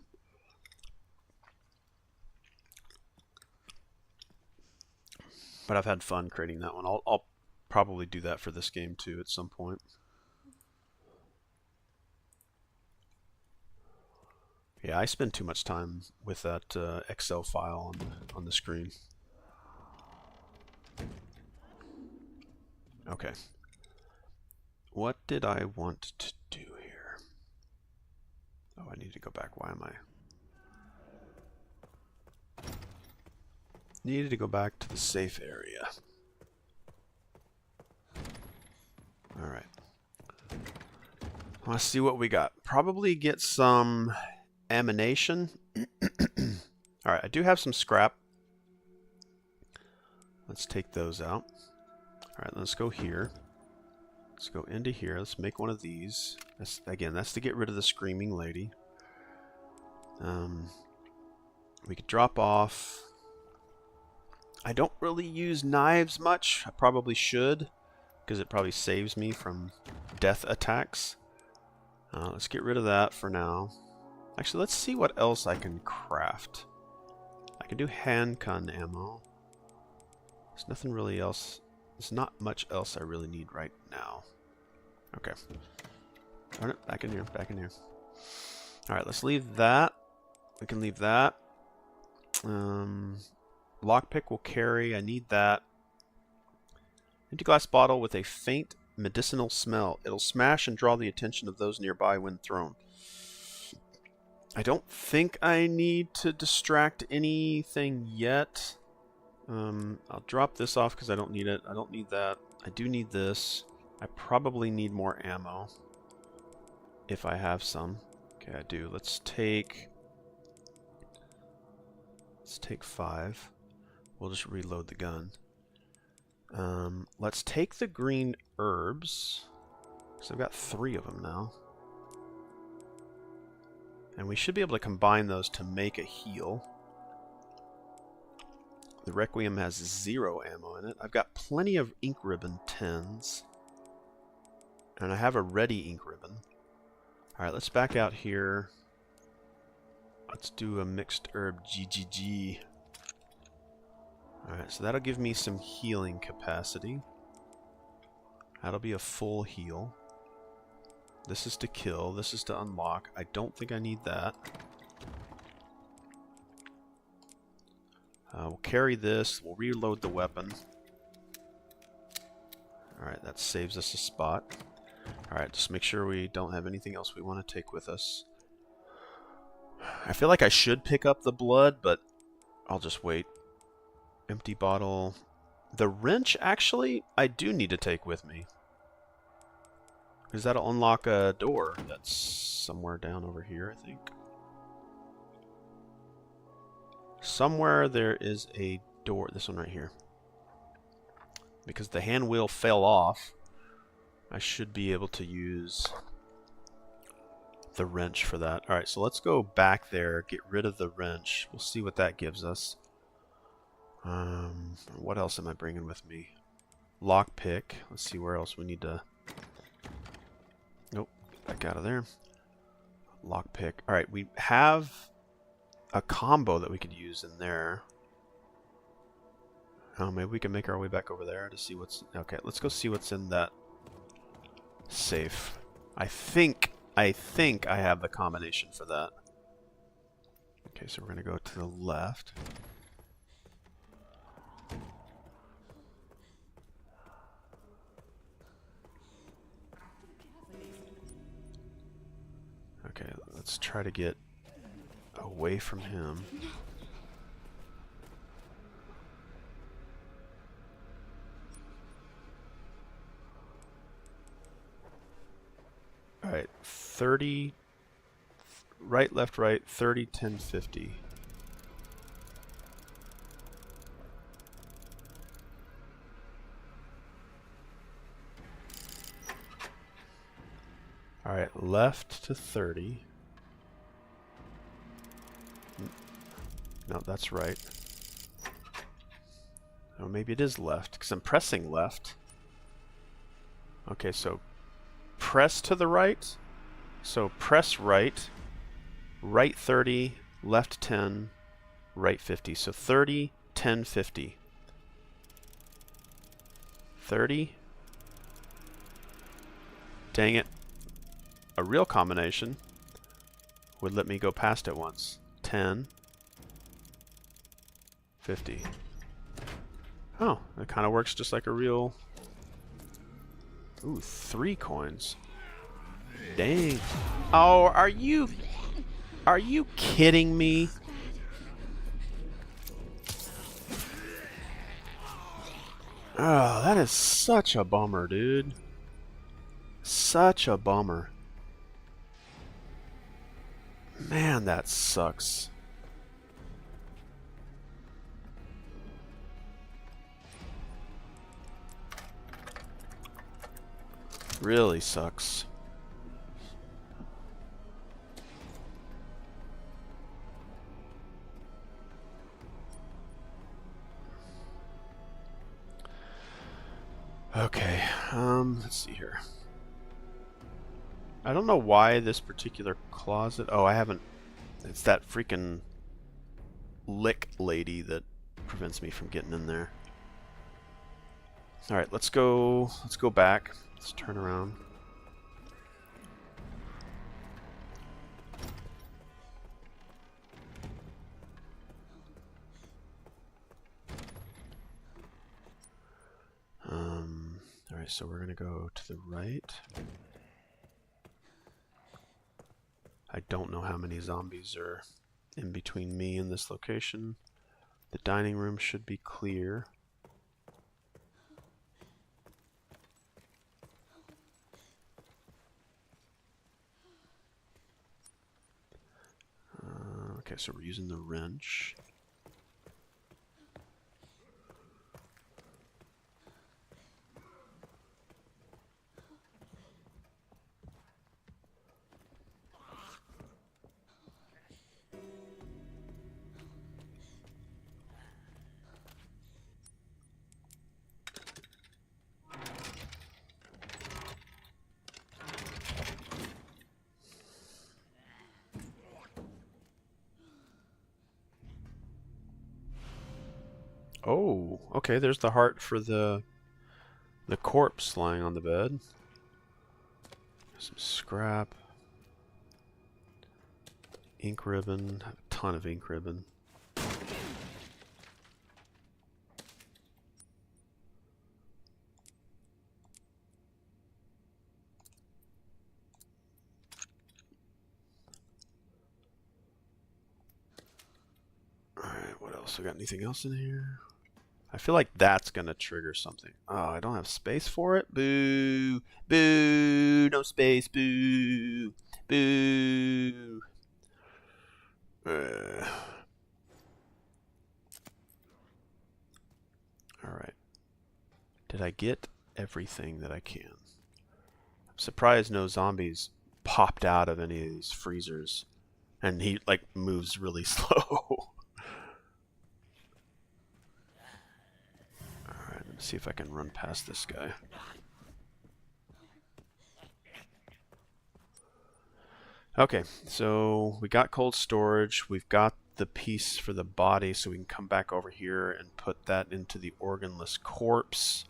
But I've had fun creating that one. I'll probably do that for this game too at some point. Yeah, I spend too much time with that Excel file on the screen. Okay. What did I want to do here? Oh, I need to go back. Why am I? Needed to go back to the safe area. Alright. I want to see what we got. Probably get some ammunition. Alright, I do have some scrap. Let's take those out. Alright, let's go here. Let's go into here. Let's make one of these. That's to get rid of the screaming lady. We could drop off. I don't really use knives much. I probably should, because it probably saves me from death attacks. Let's get rid of that for now. Actually, let's see what else I can craft. I can do handgun ammo. There's nothing really else. There's not much else I really need right now. Okay. Darn it, back in here, back in here. Alright, let's leave that. We can leave that. Lockpick will carry. I need that. Empty glass bottle with a faint medicinal smell. It'll smash and draw the attention of those nearby when thrown. I don't think I need to distract anything yet. I'll drop this off because I don't need it. I don't need that. I do need this. I probably need more ammo. If I have some. Okay, I do. Let's take 5. We'll just reload the gun. Let's take the green herbs. So I've got 3 of them now. And we should be able to combine those to make a heal. The Requiem has 0 ammo in it. I've got plenty of ink ribbon 10s. And I have a ready ink ribbon. Alright, let's back out here. Let's do a mixed herb GGG. Alright, so that'll give me some healing capacity. That'll be a full heal. This is to kill. This is to unlock. I don't think I need that. We'll carry this. We'll reload the weapon. Alright, that saves us a spot. Alright, just make sure we don't have anything else we want to take with us. I feel like I should pick up the blood, but I'll just wait. Empty bottle. The wrench, actually, I do need to take with me. Because that'll unlock a door that's somewhere down over here, I think. Somewhere there is a door. This one right here. Because the hand wheel fell off, I should be able to use the wrench for that. Alright, so let's go back there, get rid of the wrench. We'll see what that gives us. What else am I bringing with me? Lockpick. Let's see where else we need to... Nope, back out of there. Lockpick. Alright, we have a combo that we could use in there. Oh, maybe we can make our way back over there to see what's... Okay, let's go see what's in that safe. I think I have the combination for that. Okay, so we're going to go to the left. Okay, let's try to get away from him. Alright, 30, right, left, right, 30, 10, 50. Alright, left to 30. No, that's right. Oh, maybe it is left, because I'm pressing left. Okay, so press to the right. So press right, right 30, left 10, right 50. So 30, 10, 50. 30. Dang it. A real combination would let me go past it once. 10, 50. Oh, it kind of works just like a real... Ooh, 3 coins. Dang. Oh, are you kidding me? Oh, that is such a bummer, dude. Such a bummer. Man, that sucks. Really sucks. Okay, let's see here. I don't know why this particular closet... Oh, I haven't... It's that freaking lick lady that prevents me from getting in there. Alright, let's go back. Let's turn around. Alright, so we're gonna go to the right. I don't know how many zombies are in between me and this location. The dining room should be clear. Okay, so we're using the wrench. Oh, okay, there's the heart for the corpse lying on the bed. Some scrap. Ink ribbon. A ton of ink ribbon. Alright, what else? We got anything else in here? I feel like that's gonna trigger something. Oh, I don't have space for it? Boo! Boo! No space! Boo! Boo! Alright. Did I get everything that I can? I'm surprised no zombies popped out of any of these freezers. And he, like, moves really slow. Alright, let me see if I can run past this guy. Okay, so we got cold storage. We've got the piece for the body, so we can come back over here and put that into the organless corpse.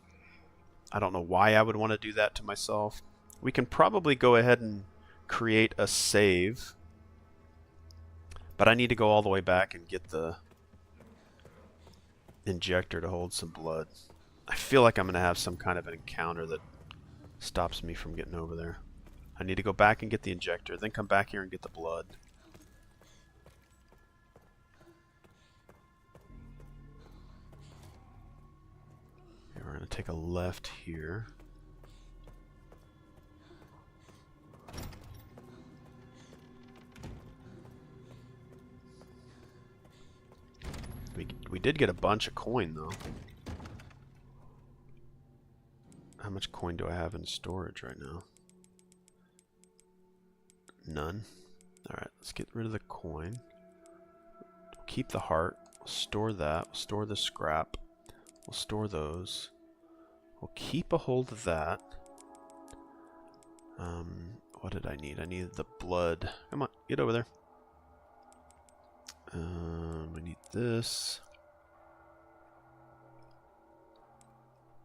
I don't know why I would want to do that to myself. We can probably go ahead and create a save. But I need to go all the way back and get the injector to hold some blood. I feel like I'm going to have some kind of an encounter that stops me from getting over there. I need to go back and get the injector, then come back here and get the blood. Okay, we're going to take a left here. We did get a bunch of coin, though. How much coin do I have in storage right now? None. Alright, let's get rid of the coin. We'll keep the heart. We'll store that. We'll store the scrap. We'll store those. We'll keep a hold of that. What did I need? I needed the blood. Come on, get over there. We need this.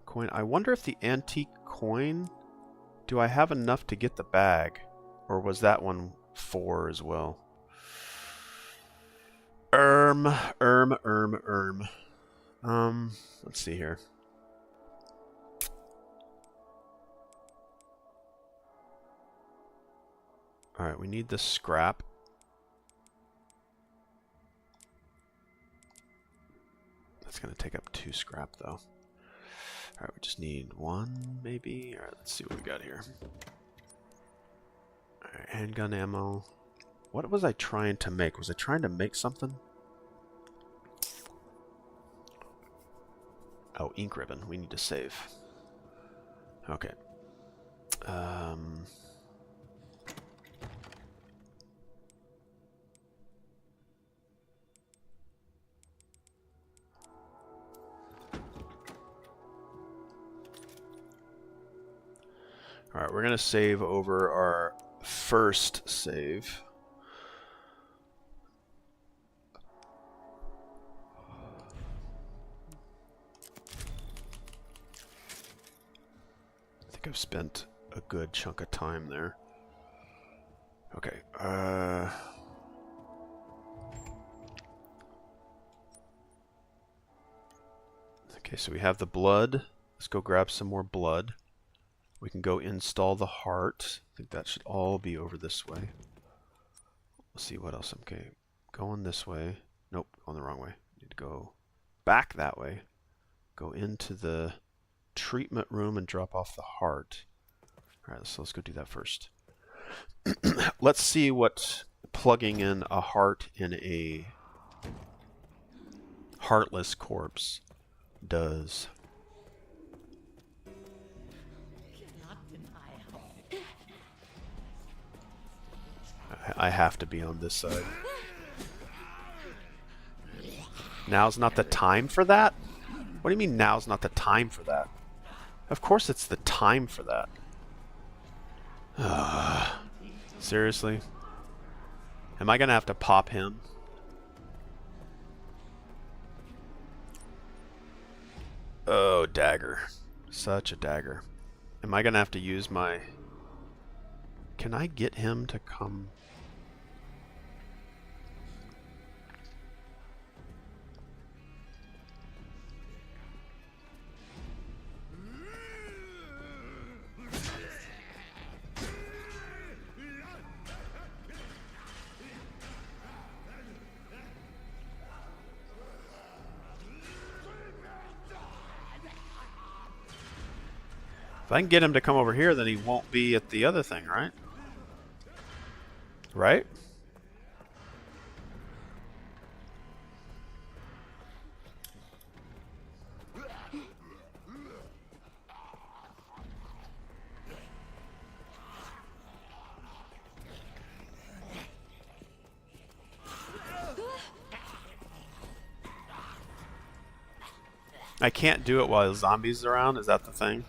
Coin. I wonder if the antique coin... Do I have enough to get the bag? Or was that one 4 as well? Let's see here. Alright, we need the scrap. That's going to take up 2 scrap, though. Alright, we just need 1, maybe? Alright, let's see what we got here. Alright, handgun ammo. What was I trying to make? Was I trying to make something? Oh, ink ribbon. We need to save. Okay. Alright, we're going to save over our first save. I think I've spent a good chunk of time there. Okay, okay, so we have the blood. Let's go grab some more blood. We can go install the heart. I think that should all be over this way. Let's see what else. Okay, going this way. Nope, going the wrong way. Need to go back that way. Go into the treatment room and drop off the heart. Alright, so let's go do that first. Let's see what plugging in a heart in a heartless corpse does. I have to be on this side. Now's not the time for that? What do you mean now's not the time for that? Of course it's the time for that. Seriously? Am I gonna have to pop him? Oh, dagger. Such a dagger. Am I gonna have to use my... Can I get him to come... If I can get him to come over here, then he won't be at the other thing, right? Right? I can't do it while zombies are around? Is that the thing?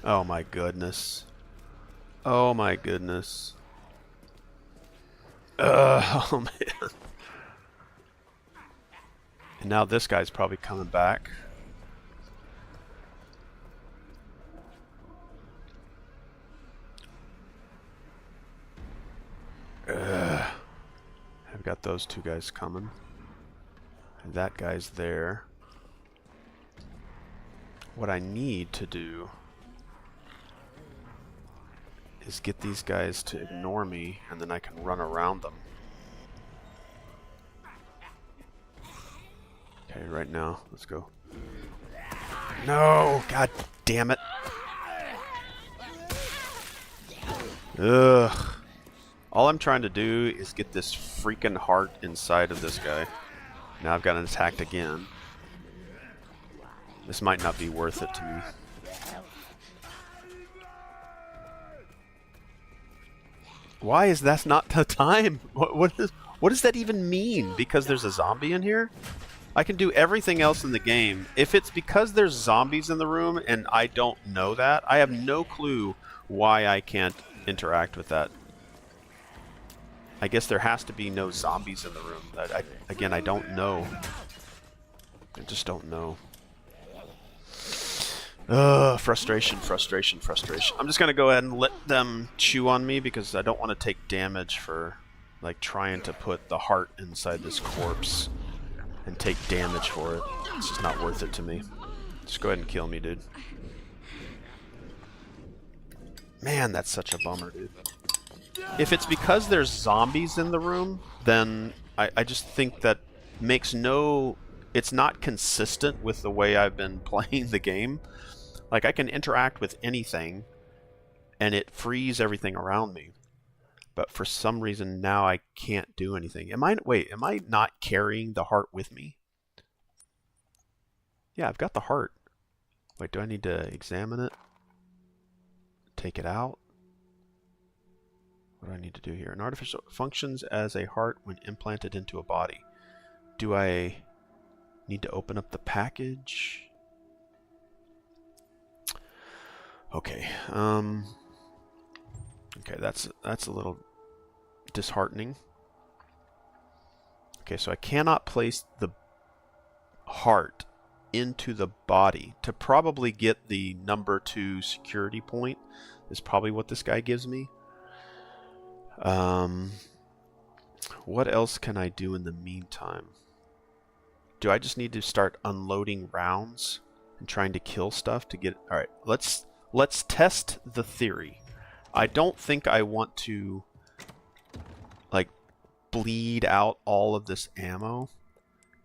Oh my goodness. Oh my goodness. Oh man. And now this guy's probably coming back. I've got those two guys coming. And that guy's there. What I need to do is get these guys to ignore me, and then I can run around them. Okay, right now, let's go. No! God damn it! Ugh. All I'm trying to do is get this freaking heart inside of this guy. Now I've gotten attacked again. This might not be worth it to me. Why is that not the time? What does that even mean? Because there's a zombie in here? I can do everything else in the game. If it's because there's zombies in the room and I don't know that, I have no clue why I can't interact with that. I guess there has to be no zombies in the room. Again, I don't know. I just don't know. Frustration, frustration, frustration. I'm just gonna go ahead and let them chew on me because I don't want to take damage for like trying to put the heart inside this corpse and take damage for it. It's just not worth it to me. Just go ahead and kill me, dude. Man, that's such a bummer, dude. If it's because there's zombies in the room, then I just think that makes no... It's not consistent with the way I've been playing the game. Like, I can interact with anything, and it frees everything around me. But for some reason, now I can't do anything. Wait, am I not carrying the heart with me? Yeah, I've got the heart. Wait, do I need to examine it? Take it out? What do I need to do here? An artificial functions as a heart when implanted into a body. Do I need to open up the package? Okay. Okay, that's a little disheartening. Okay, so I cannot place the heart into the body. To probably get the number 2 security point is probably what this guy gives me. What else can I do in the meantime? Do I just need to start unloading rounds and trying to kill stuff to get... Alright, let's test the theory. I don't think I want to like bleed out all of this ammo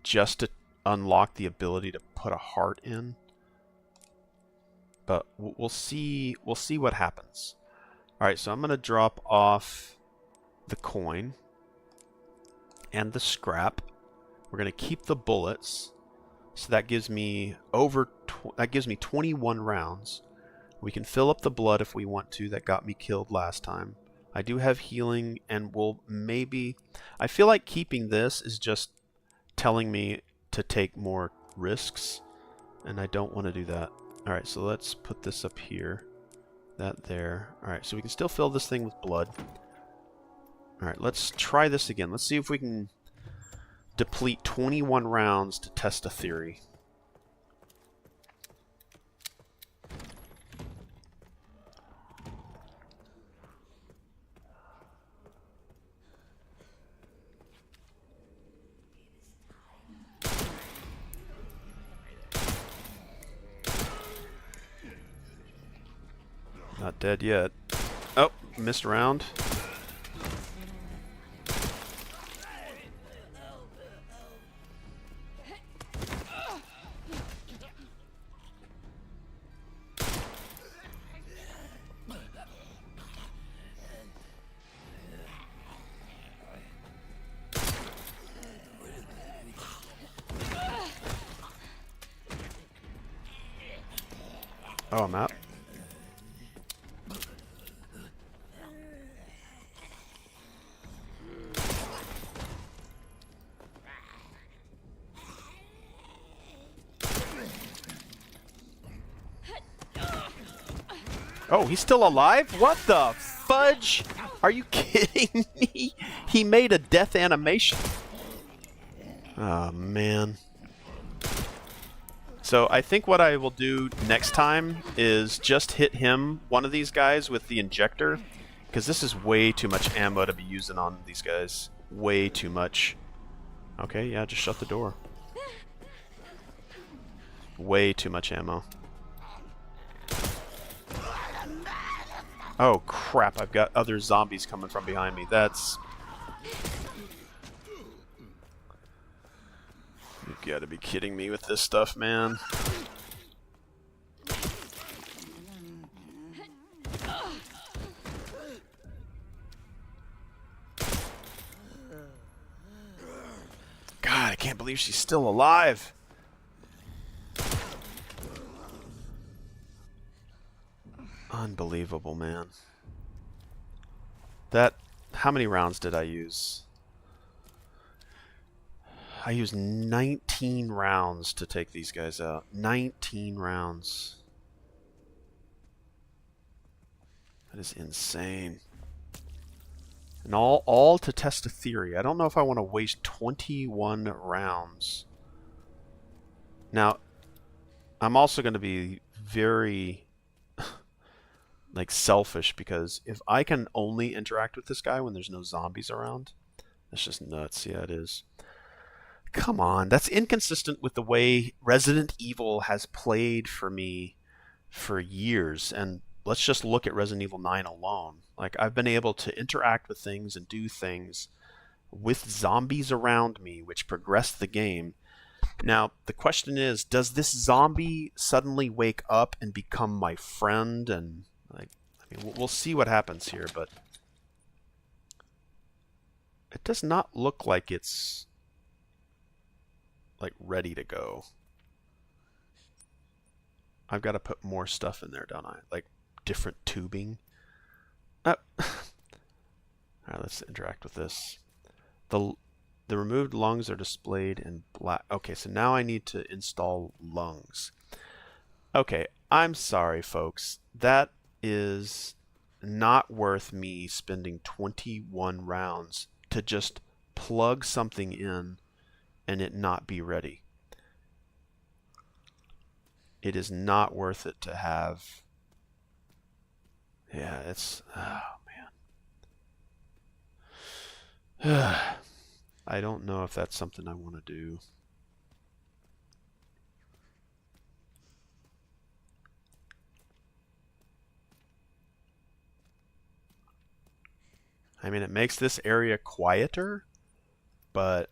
just to unlock the ability to put a heart in. But we'll see what happens. Alright, so I'm going to drop off the coin and the scrap. We're going to keep the bullets. So that gives me 21 rounds. We can fill up the blood if we want to. That got me killed last time. I do have healing, and we'll maybe... I feel like keeping this is just telling me to take more risks, and I don't want to do that. Alright, so let's put this up here. That there. Alright, so we can still fill this thing with blood. Alright, let's try this again. Let's see if we can deplete 21 rounds to test a theory. dead yet. Oh, missed round. Oh, I'm out. Oh, he's still alive? What the fudge? Are you kidding me? He made a death animation. Oh, man. So I think what I will do next time is just hit him, one of these guys, with the injector, because this is way too much ammo to be using on these guys. Way too much. Okay, yeah, just shut the door. Way too much ammo. Oh crap, I've got other zombies coming from behind me. That's... You've got to be kidding me with this stuff, man. God, I can't believe she's still alive. Unbelievable, man. That... How many rounds did I use? I used 19 rounds to take these guys out. 19 rounds. That is insane. And all to test a theory. I don't know if I want to waste 21 rounds. Now, I'm also going to be very like selfish, because if I can only interact with this guy when there's no zombies around, that's just nuts. Yeah, it is. Come on, that's inconsistent with the way Resident Evil has played for me for years. And let's just look at Resident Evil 9 alone. Like, I've been able to interact with things and do things with zombies around me, which progress the game. Now, the question is, does this zombie suddenly wake up and become my friend? And, like, I mean, we'll see what happens here, but it does not look like it's like ready to go. I've got to put more stuff in there, don't I? Like different tubing. All right, let's interact with this. The removed lungs are displayed in black. Okay, so now I need to install lungs. Okay, I'm sorry, folks. That is not worth me spending 21 rounds to just plug something in and it not be ready. It is not worth it to have. Yeah, it's... Oh, man. I don't know if that's something I want to do. I mean, it makes this area quieter, but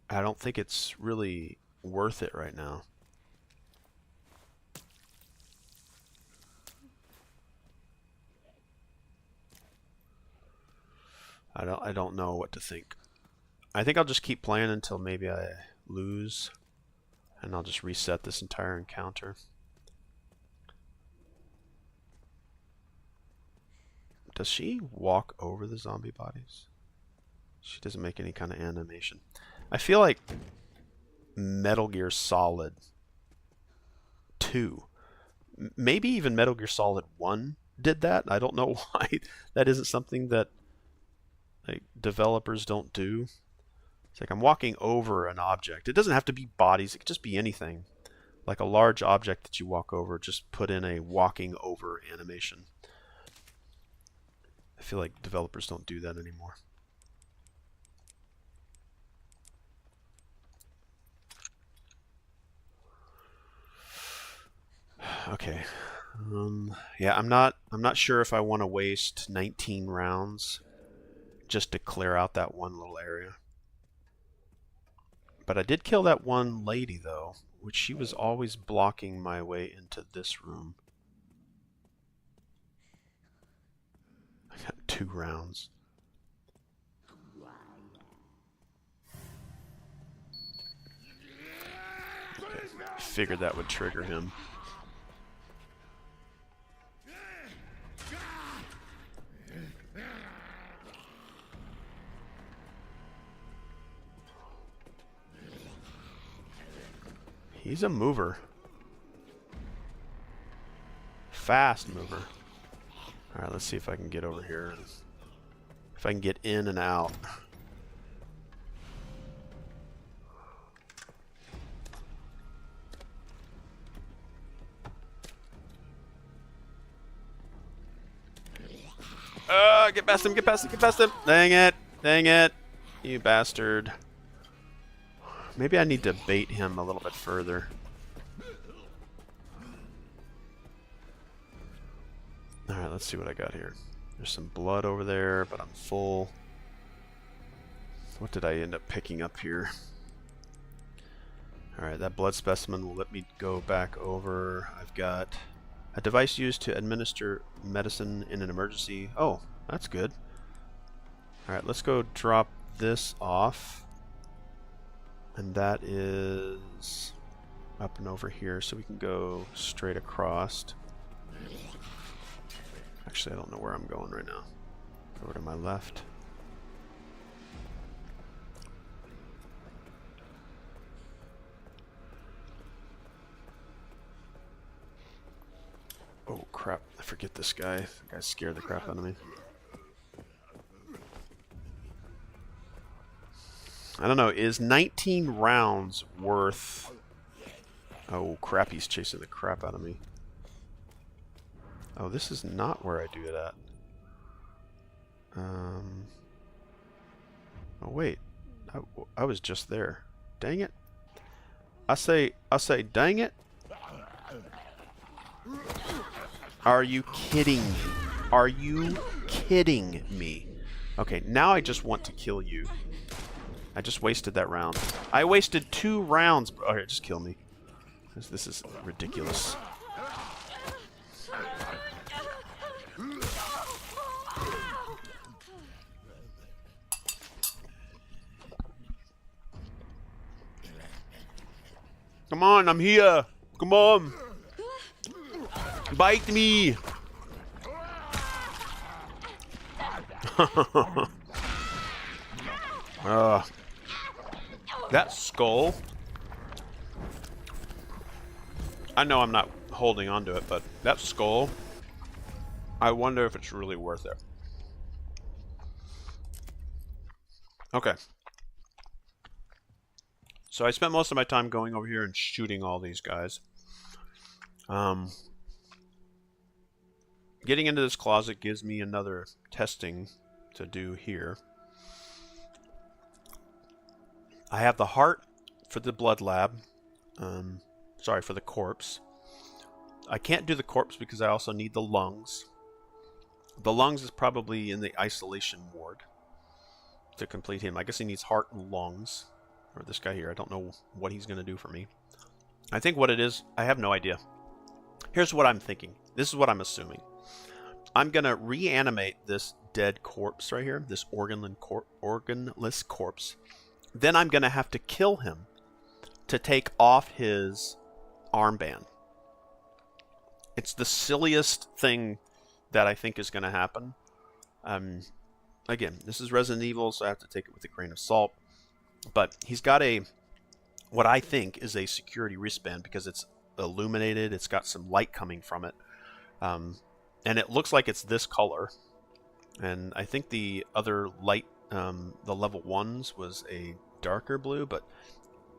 I don't think it's really worth it right now. I don't know what to think. I think I'll just keep playing until maybe I lose, and I'll just reset this entire encounter. Does she walk over the zombie bodies? She doesn't make any kind of animation. I feel like Metal Gear Solid 2, maybe even Metal Gear Solid 1 did that. I don't know why that isn't something that like developers don't do. It's like I'm walking over an object. It doesn't have to be bodies. It could just be anything. Like a large object that you walk over, just put in a walking over animation. I feel like developers don't do that anymore. Okay, Yeah, I'm not sure if I want to waste 19 rounds just to clear out that one little area. But I did kill that one lady, though, which she was always blocking my way into this room. I got 2 rounds. Okay, figured that would trigger him. He's a mover. Fast mover. Alright, let's see if I can get over here. If I can get in and out. Get past him, get past him, get past him! Dang it! Dang it! You bastard. Maybe I need to bait him a little bit further. Alright, let's see what I got here. There's some blood over there, but I'm full. What did I end up picking up here? Alright, that blood specimen will let me go back over. I've got a device used to administer medicine in an emergency. Oh, that's good. Alright, let's go drop this off. And that is up and over here, so we can go straight across. Actually, I don't know where I'm going right now. Over to my left. Oh crap, I forget this guy. That guy scared the crap out of me. I don't know, is 19 rounds worth... Oh crap, he's chasing the crap out of me. Oh, this is not where I do it at. Oh wait, I was just there. Dang it. I say, dang it. Are you kidding me? Are you kidding me? Okay, now I just want to kill you. I just wasted that round. I wasted 2 rounds. Alright, just kill me. This is ridiculous. Come on, I'm here. Come on. Bite me. That skull. I know I'm not holding on to it, but that skull, I wonder if it's really worth it. Okay. So I spent most of my time going over here and shooting all these guys. Getting into this closet gives me another testing to do here. I have the heart for the blood lab. Sorry, for the corpse. I can't do the corpse because I also need the lungs. The lungs is probably in the isolation ward to complete him. I guess he needs heart and lungs. Or this guy here. I don't know what he's going to do for me. I think what it is, I have no idea. Here's what I'm thinking. This is what I'm assuming. I'm going to reanimate this dead corpse right here. This organless corpse. Then I'm going to have to kill him to take off his armband. It's the silliest thing that I think is going to happen. Again, this is Resident Evil, so I have to take it with a grain of salt. But he's got what I think is a security wristband because it's illuminated. It's got some light coming from it. And it looks like it's this color. And I think the other light, the level 1s was a darker blue, but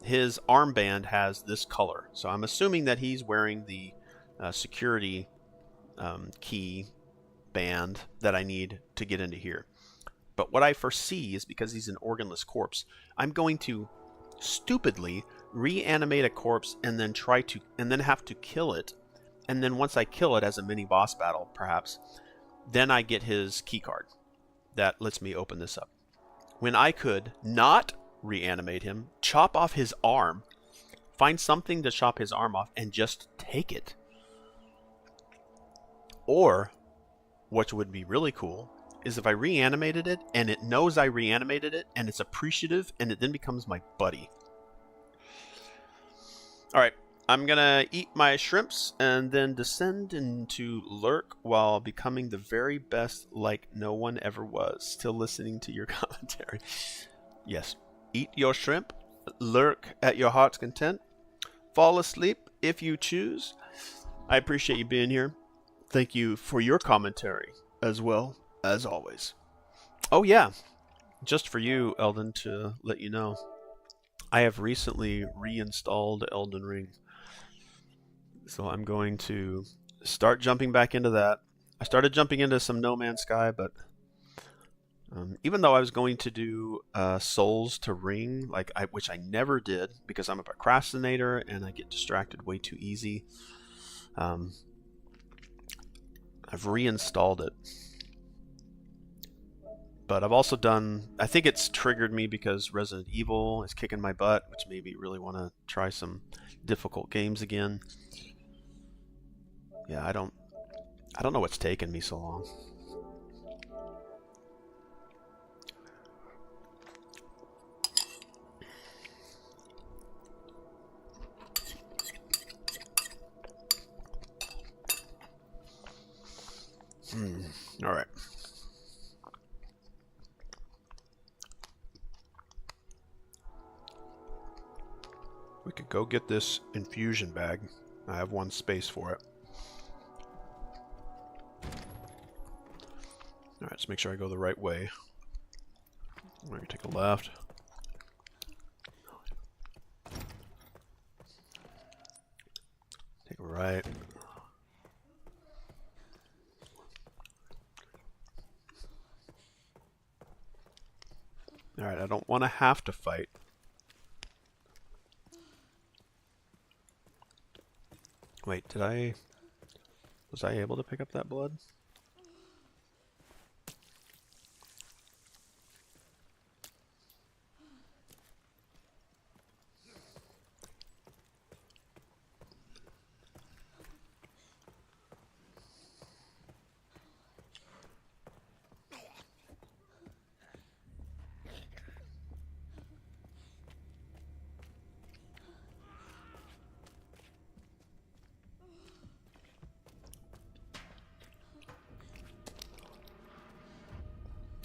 his armband has this color. So I'm assuming that he's wearing the security key band that I need to get into here. But what I foresee is because he's an organless corpse, I'm going to stupidly reanimate a corpse and then have to kill it and then once I kill it as a mini boss battle, perhaps, then I get his key card that lets me open this up. When I could not reanimate him, chop off his arm, find something to chop his arm off, and just take it. Or, what would be really cool, is if I reanimated it, and it knows I reanimated it, and it's appreciative, and it then becomes my buddy. Alright, I'm gonna eat my shrimps, and then descend into lurk while becoming the very best like no one ever was. Still listening to your commentary. Yes, eat your shrimp, lurk at your heart's content, fall asleep if you choose. I appreciate you being here. Thank you for your commentary as well, as always. Oh yeah, just for you, Eldon, to let you know, I have recently reinstalled Elden Ring. So I'm going to start jumping back into that. I started jumping into some No Man's Sky, but even though I was going to do Souls to Ring, which I never did because I'm a procrastinator and I get distracted way too easy, I've reinstalled it. But I've also done, I think it's triggered me because Resident Evil is kicking my butt, which made me really want to try some difficult games again. Yeah, I don't know what's taken me so long. All right. We could go get this infusion bag. I have one space for it. Alright, let's make sure I go the right way. We're going to take a left. Take a right. Alright, I don't want to have to fight. Wait, was I able to pick up that blood?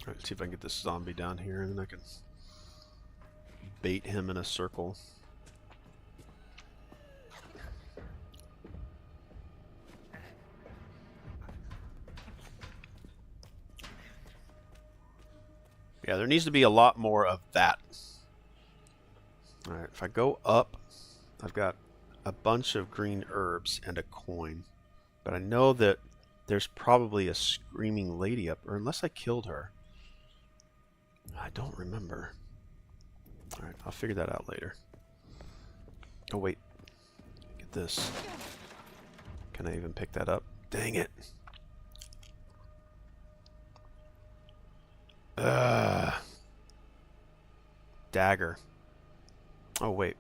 Alright, let's see if I can get this zombie down here and then I can bait him in a circle. Yeah, there needs to be a lot more of that. Alright, if I go up, I've got a bunch of green herbs and a coin. But I know that there's probably a screaming lady up, or unless I killed her. I don't remember. Alright, I'll figure that out later. Oh wait, get this. Can I even pick that up? Dang it. Dagger. Oh wait.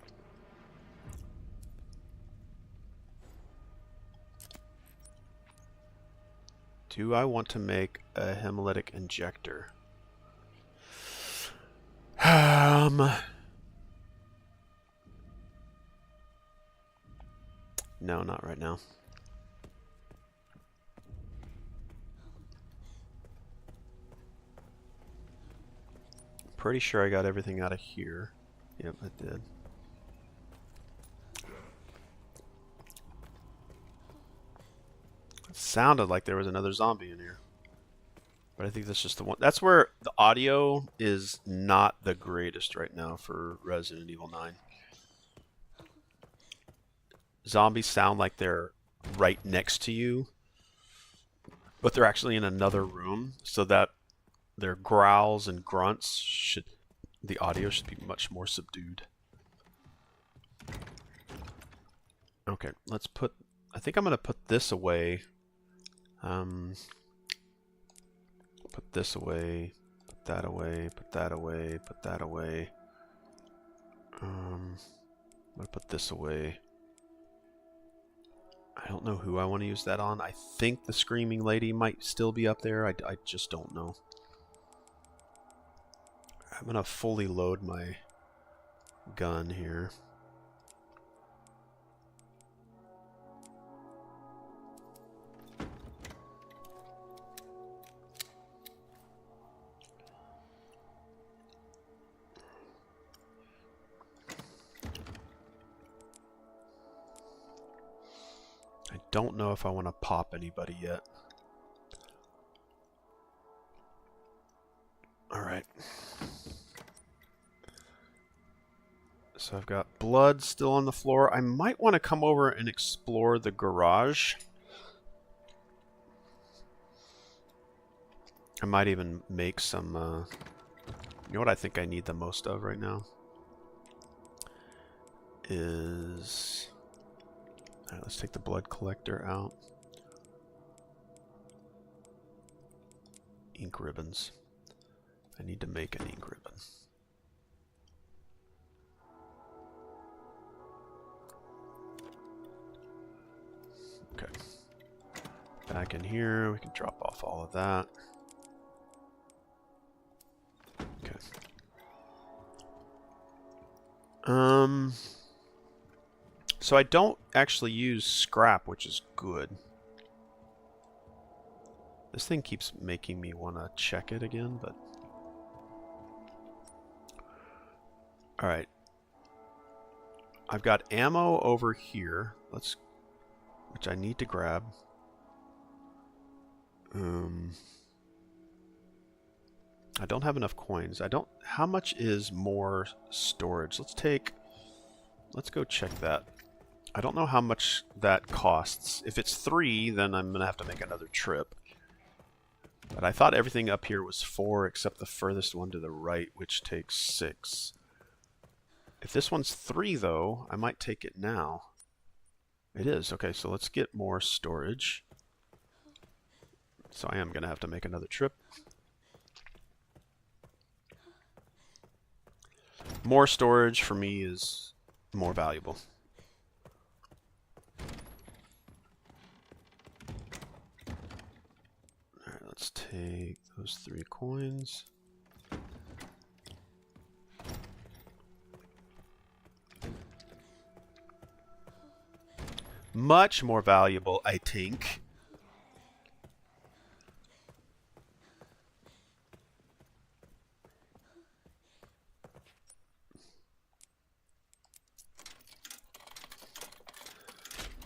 Do I want to make a hemolytic injector? No, not right now. Pretty sure I got everything out of here. Yep, I did. It sounded like there was another zombie in here. But I think that's just the one. That's where the audio is not the greatest right now for Resident Evil 9. Zombies sound like they're right next to you, but they're actually in another room, so that their growls and grunts the audio should be much more subdued. Okay, let's put I think I'm going to put this away. Put this away, put that away, put that away, put that away. I'm going to put this away. I don't know who I want to use that on. I think the Screaming Lady might still be up there. I just don't know. I'm going to fully load my gun here. I don't know if I want to pop anybody yet. Alright. So I've got blood still on the floor. I might want to come over and explore the garage. I might even make some... you know what I think I need the most of right now? Is... Alright, let's take the blood collector out. Ink ribbons. I need to make an ink ribbon. Okay. Back in here, we can drop off all of that. Okay. So I don't actually use scrap, which is good. This thing keeps making me want to check it again, but... Alright. I've got ammo over here. Which I need to grab. I don't have enough coins. How much is more storage? Let's go check that. I don't know how much that costs. If it's 3, then I'm going to have to make another trip. But I thought everything up here was 4, except the furthest one to the right, which takes 6. If this one's 3, though, I might take it now. It is. Okay, so let's get more storage. So I am going to have to make another trip. More storage for me is more valuable. Alright, let's take those 3 coins. Much more valuable, I think.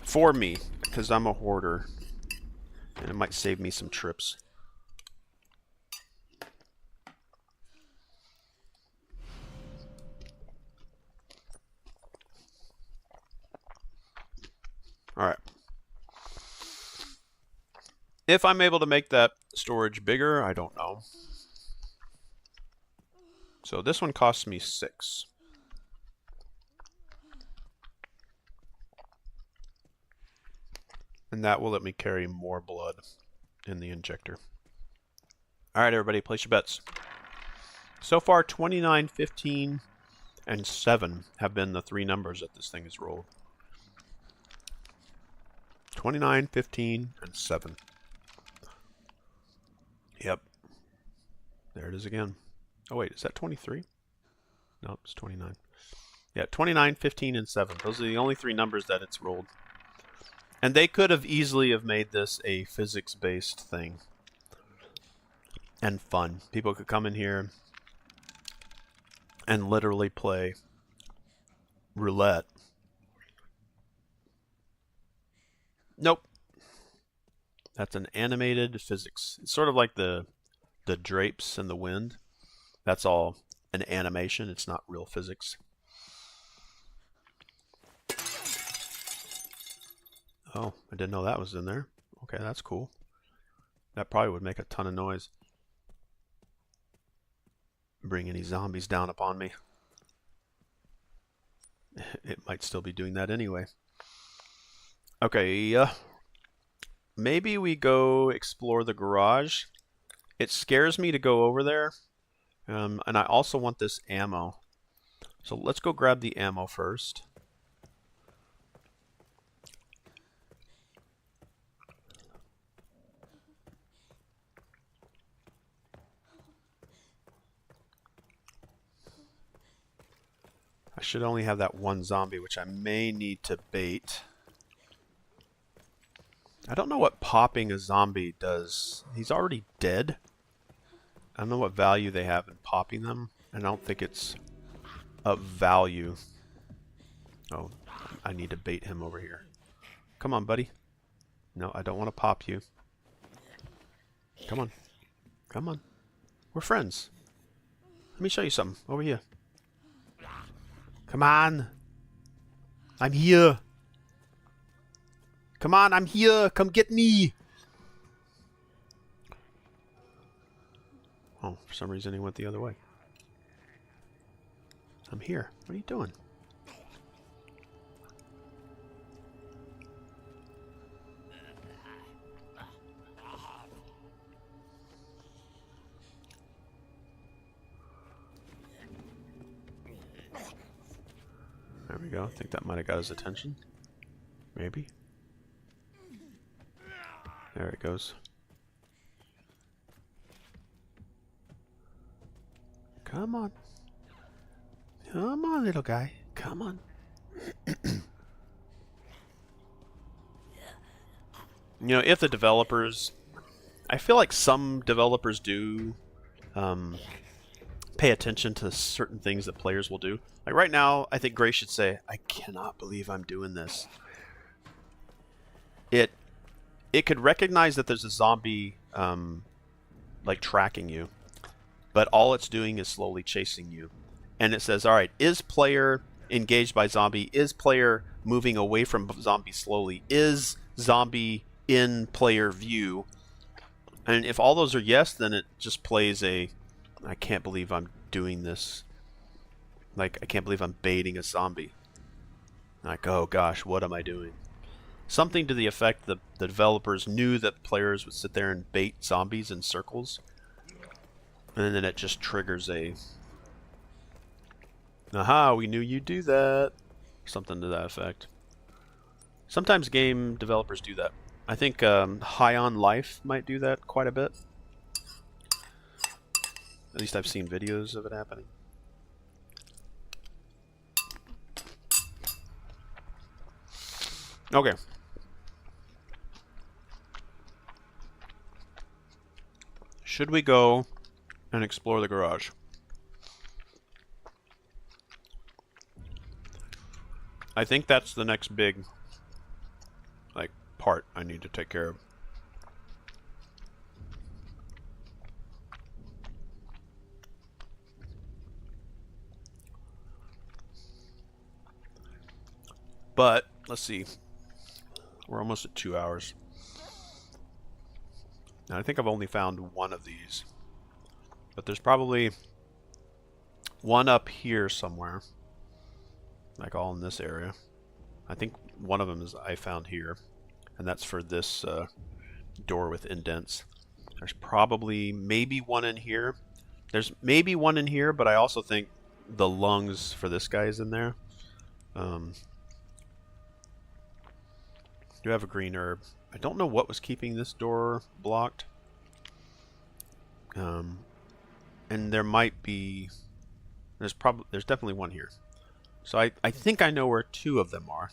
For me, because I'm a hoarder. And it might save me some trips. Alright. If I'm able to make that storage bigger, I don't know. So this one costs me 6. And that will let me carry more blood in the injector. Alright, everybody, place your bets. So far, 29, 15, and 7 have been the 3 numbers that this thing has rolled. 29, 15, and 7. Yep. There it is again. Oh, wait, is that 23? Nope, it's 29. Yeah, 29, 15, and 7. Those are the only 3 numbers that it's rolled. And they could have easily have made this a physics-based thing. And fun. People could come in here and literally play roulette. Nope. That's an animated physics. It's sort of like the drapes in the wind. That's all an animation. It's not real physics. Oh, I didn't know that was in there. Okay, that's cool. That probably would make a ton of noise. Bring any zombies down upon me. It might still be doing that anyway. Okay, maybe we go explore the garage. It scares me to go over there, and I also want this ammo. So let's go grab the ammo first. I should only have that one zombie, which I may need to bait. I don't know what popping a zombie does. He's already dead. I don't know what value they have in popping them. And I don't think it's of value. Oh, I need to bait him over here. Come on, buddy. No, I don't want to pop you. Come on. Come on. We're friends. Let me show you something. Over here. Come on. I'm here. Come on, I'm here. Come get me. Oh, for some reason he went the other way. I'm here. What are you doing? There we go. I think that might have got his attention. Maybe. There it goes. Come on. Come on, little guy. Come on. You know, if the developers... I feel like some developers do pay attention to certain things that players will do. Like right now, I think Gray should say, I cannot believe I'm doing this. It could recognize that there's a zombie like tracking you, but all it's doing is slowly chasing you. And it says, alright, is player engaged by zombie? Is player moving away from zombie slowly? Is zombie in player view? And if all those are yes, then it just plays a, I can't believe I'm doing this. Like, I can't believe I'm baiting a zombie. Like, oh gosh, what am I doing? Something to the effect that the developers knew that players would sit there and bait zombies in circles. And then it just triggers a, aha, we knew you'd do that. Something to that effect. Sometimes game developers do that. I think High on Life might do that quite a bit. At least I've seen videos of it happening. Okay. Should we go and explore the garage? I think that's the next big, like, part I need to take care of. But, let's see. We're almost at 2 hours. Now, I think I've only found one of these. But there's probably one up here somewhere. Like all in this area. I think one of them is I found here. And that's for this door with indents. There's probably maybe one in here. There's maybe one in here, but I also think the lungs for this guy is in there. Do have a green herb. I don't know what was keeping this door blocked. And there might be... There's definitely one here. So I think I know where two of them are.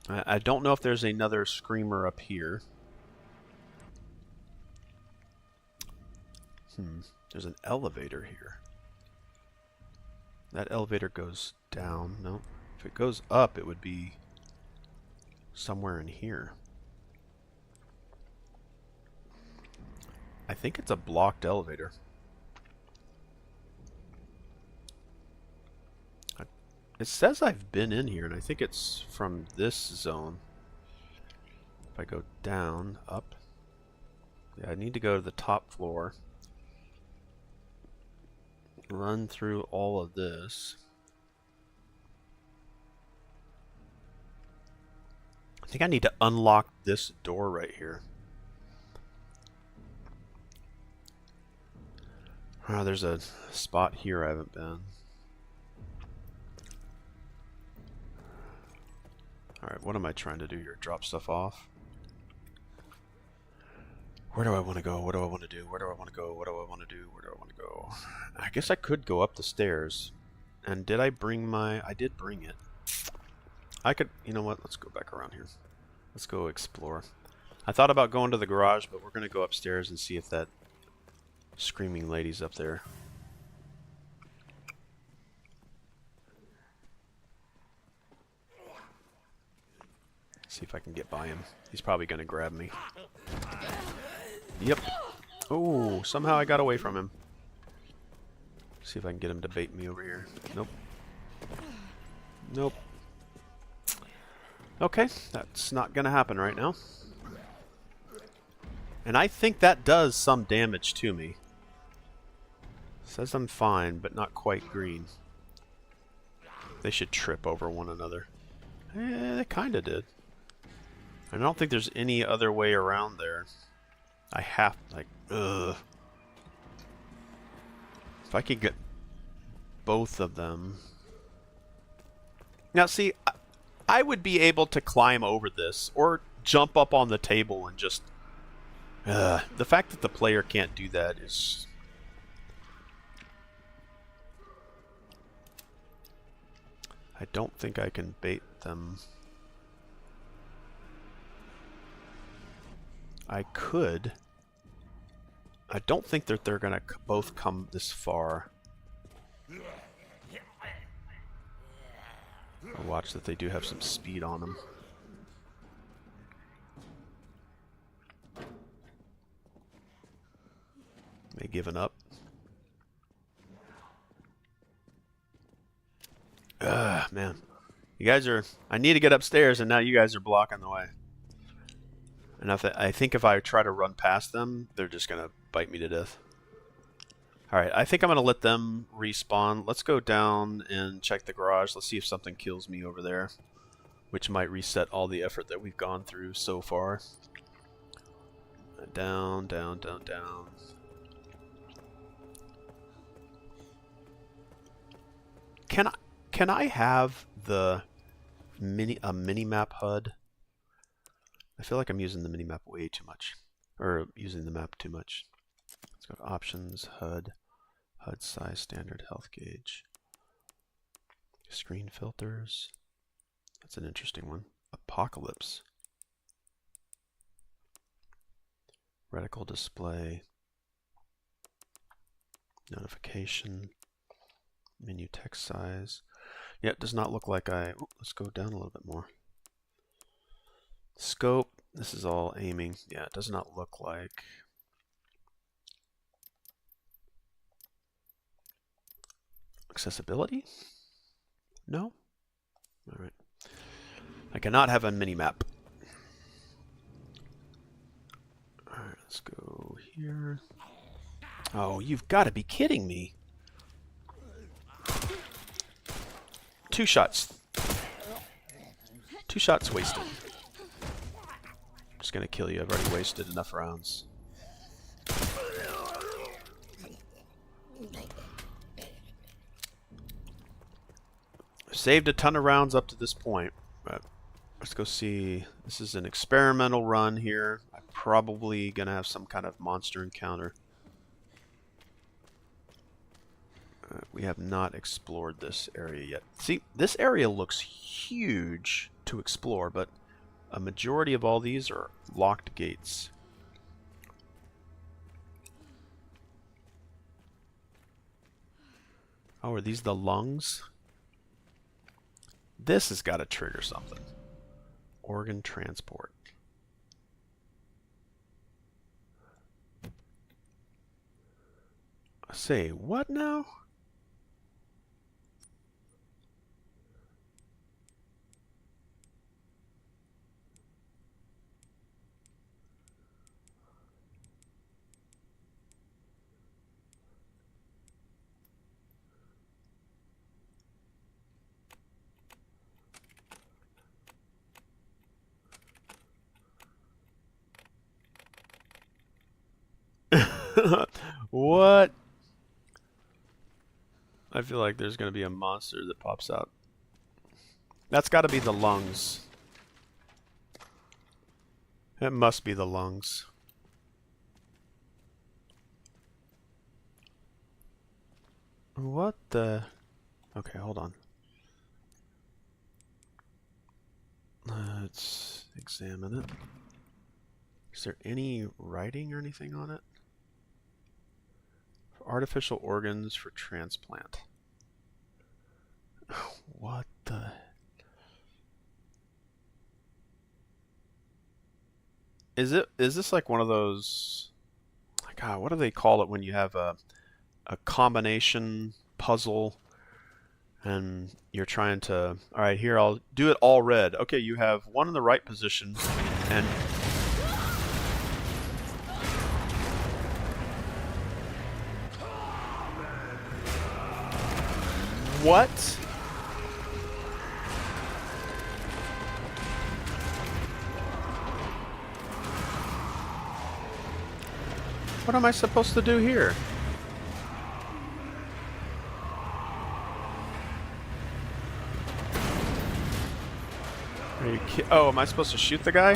I don't know if there's another screamer up here. There's an elevator here. That elevator goes down. No. If it goes up, it would be somewhere in here. I think it's a blocked elevator. It says I've been in here, and I think it's from this zone. If I go down, up. Yeah, I need to go to the top floor. Run through all of this. think I need to unlock this door right here. Oh, there's a spot here I haven't been. Alright, what am I trying to do here? Drop stuff off? Where do I want to go? What do I want to do? Where do I want to go? What do I want to do? Where do I want to go? I guess I could go up the stairs. And did I bring my... I did bring it. I could... You know what? Let's go back around here. Let's go explore. I thought about going to the garage, but we're going to go upstairs and see if that screaming lady's up there. See if I can get by him. He's probably going to grab me. Yep. Oh, somehow I got away from him. See if I can get him to bait me over here. Nope. Nope. Okay, that's not going to happen right now. And I think that does some damage to me. Says I'm fine, but not quite green. They should trip over one another. They kind of did. I don't think there's any other way around there. I have, like, ugh. If I could get both of them. Now, see, I would be able to climb over this or jump up on the table and just... the fact that the player can't do that is... I don't think I can bait them. I could. I don't think that they're going to both come this far. I'll watch that they do have some speed on them. They given up. Man. You guys are... I need to get upstairs, and now you guys are blocking the way. And I think if I try to run past them, they're just going to bite me to death. Alright, I think I'm going to let them respawn. Let's go down and check the garage. Let's see if something kills me over there, which might reset all the effort that we've gone through so far. Down, down, down, down. Can I have the mini-map HUD? I feel like I'm using the mini-map way too much. Or using the map too much. Let's go to Options, HUD, HUD size, standard, health gauge. Screen filters. That's an interesting one. Apocalypse. Reticle display. Notification. Menu text size. Yeah, it does not look like I... Ooh, let's go down a little bit more. Scope. This is all aiming. Yeah, it does not look like... Accessibility? No? Alright. I cannot have a mini-map. Alright, let's go here. Oh, you've got to be kidding me. 2 shots. 2 shots wasted. I'm just gonna kill you. I've already wasted enough rounds. Saved a ton of rounds up to this point. But let's go see. This is an experimental run here. I'm probably gonna have some kind of monster encounter. We have not explored this area yet. See, this area looks huge to explore, but a majority of all these are locked gates. Oh, are these the lungs? This has got to trigger something. Organ transport. Say, what now? What? I feel like there's going to be a monster that pops out. That's got to be the lungs. It must be the lungs. What the... Okay, hold on. Let's examine it. Is there any writing or anything on it? For artificial organs for transplant. What the... Is this like one of those... God, what do they call it when you have a combination puzzle and you're trying to... Alright, here, I'll do it all red. Okay, you have one in the right position and... What? What am I supposed to do here? Are you oh, am I supposed to shoot the guy?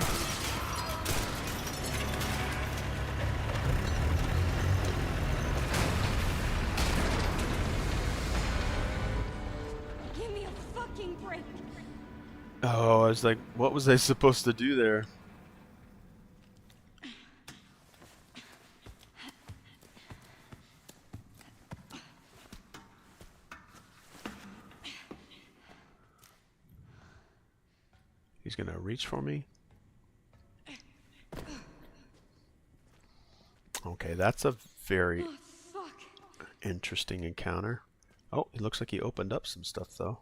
Give me a fucking break. Oh, I was like, what was I supposed to do there? He's gonna reach for me. Okay, that's a very interesting encounter. Oh, it looks like he opened up some stuff though.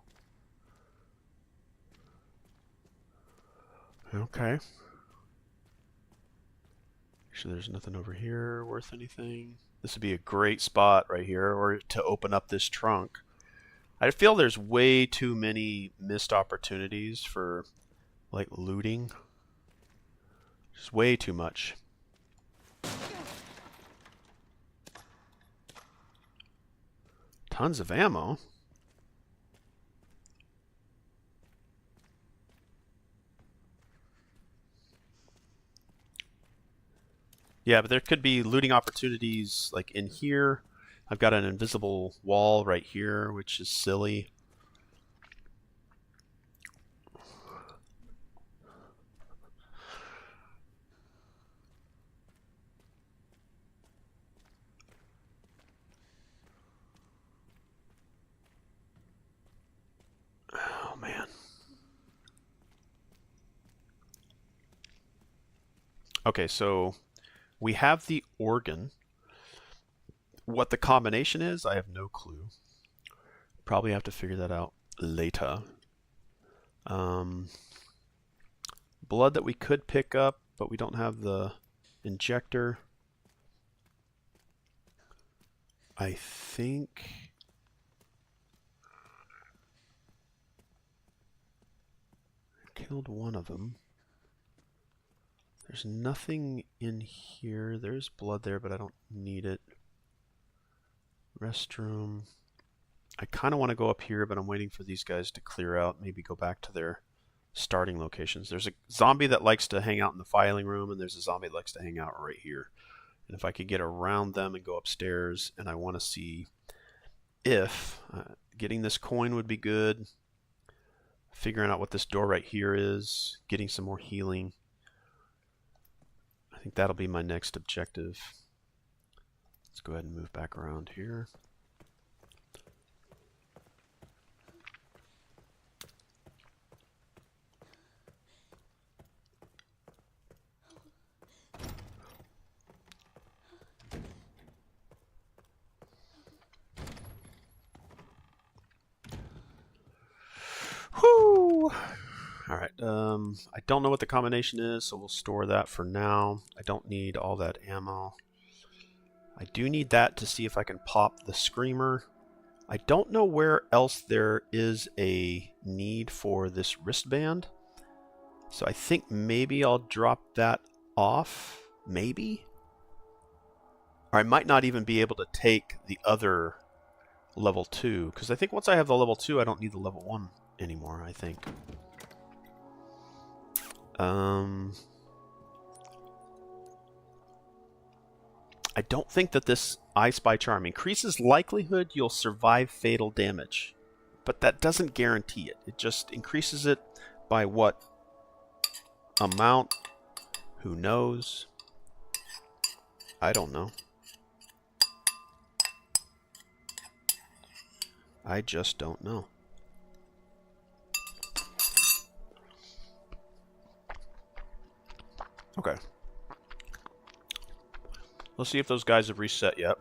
Okay. Actually, there's nothing over here worth anything. This would be a great spot right here, or to open up this trunk. I feel there's way too many missed opportunities for like looting. Just way too much. Tons of ammo. Yeah, but there could be looting opportunities like in here. I've got an invisible wall right here, which is silly. Oh, man. Okay, so we have the organ. What the combination is, I have no clue. Probably have to figure that out later. Blood that we could pick up, but we don't have the injector. I think... I killed one of them. There's nothing in here. There's blood there, but I don't need it. Restroom. I kind of want to go up here, but I'm waiting for these guys to clear out. Maybe go back to their starting locations. There's a zombie that likes to hang out in the filing room, and there's a zombie that likes to hang out right here. And if I could get around them and go upstairs, and I want to see if getting this coin would be good. Figuring out what this door right here is. Getting some more healing. I think that'll be my next objective. Let's go ahead and move back around here. Whoo! Alright, I don't know what the combination is, so we'll store that for now. I don't need all that ammo. I do need that to see if I can pop the screamer. I don't know where else there is a need for this wristband. So I think maybe I'll drop that off. Maybe? Or I might not even be able to take the other level 2, because I think once I have the level 2, I don't need the level 1 anymore, I think. I don't think that this I Spy Charm increases likelihood you'll survive fatal damage, but that doesn't guarantee it. It just increases it by what amount? Who knows? I don't know. I just don't know. Okay. Let's see if those guys have reset yet.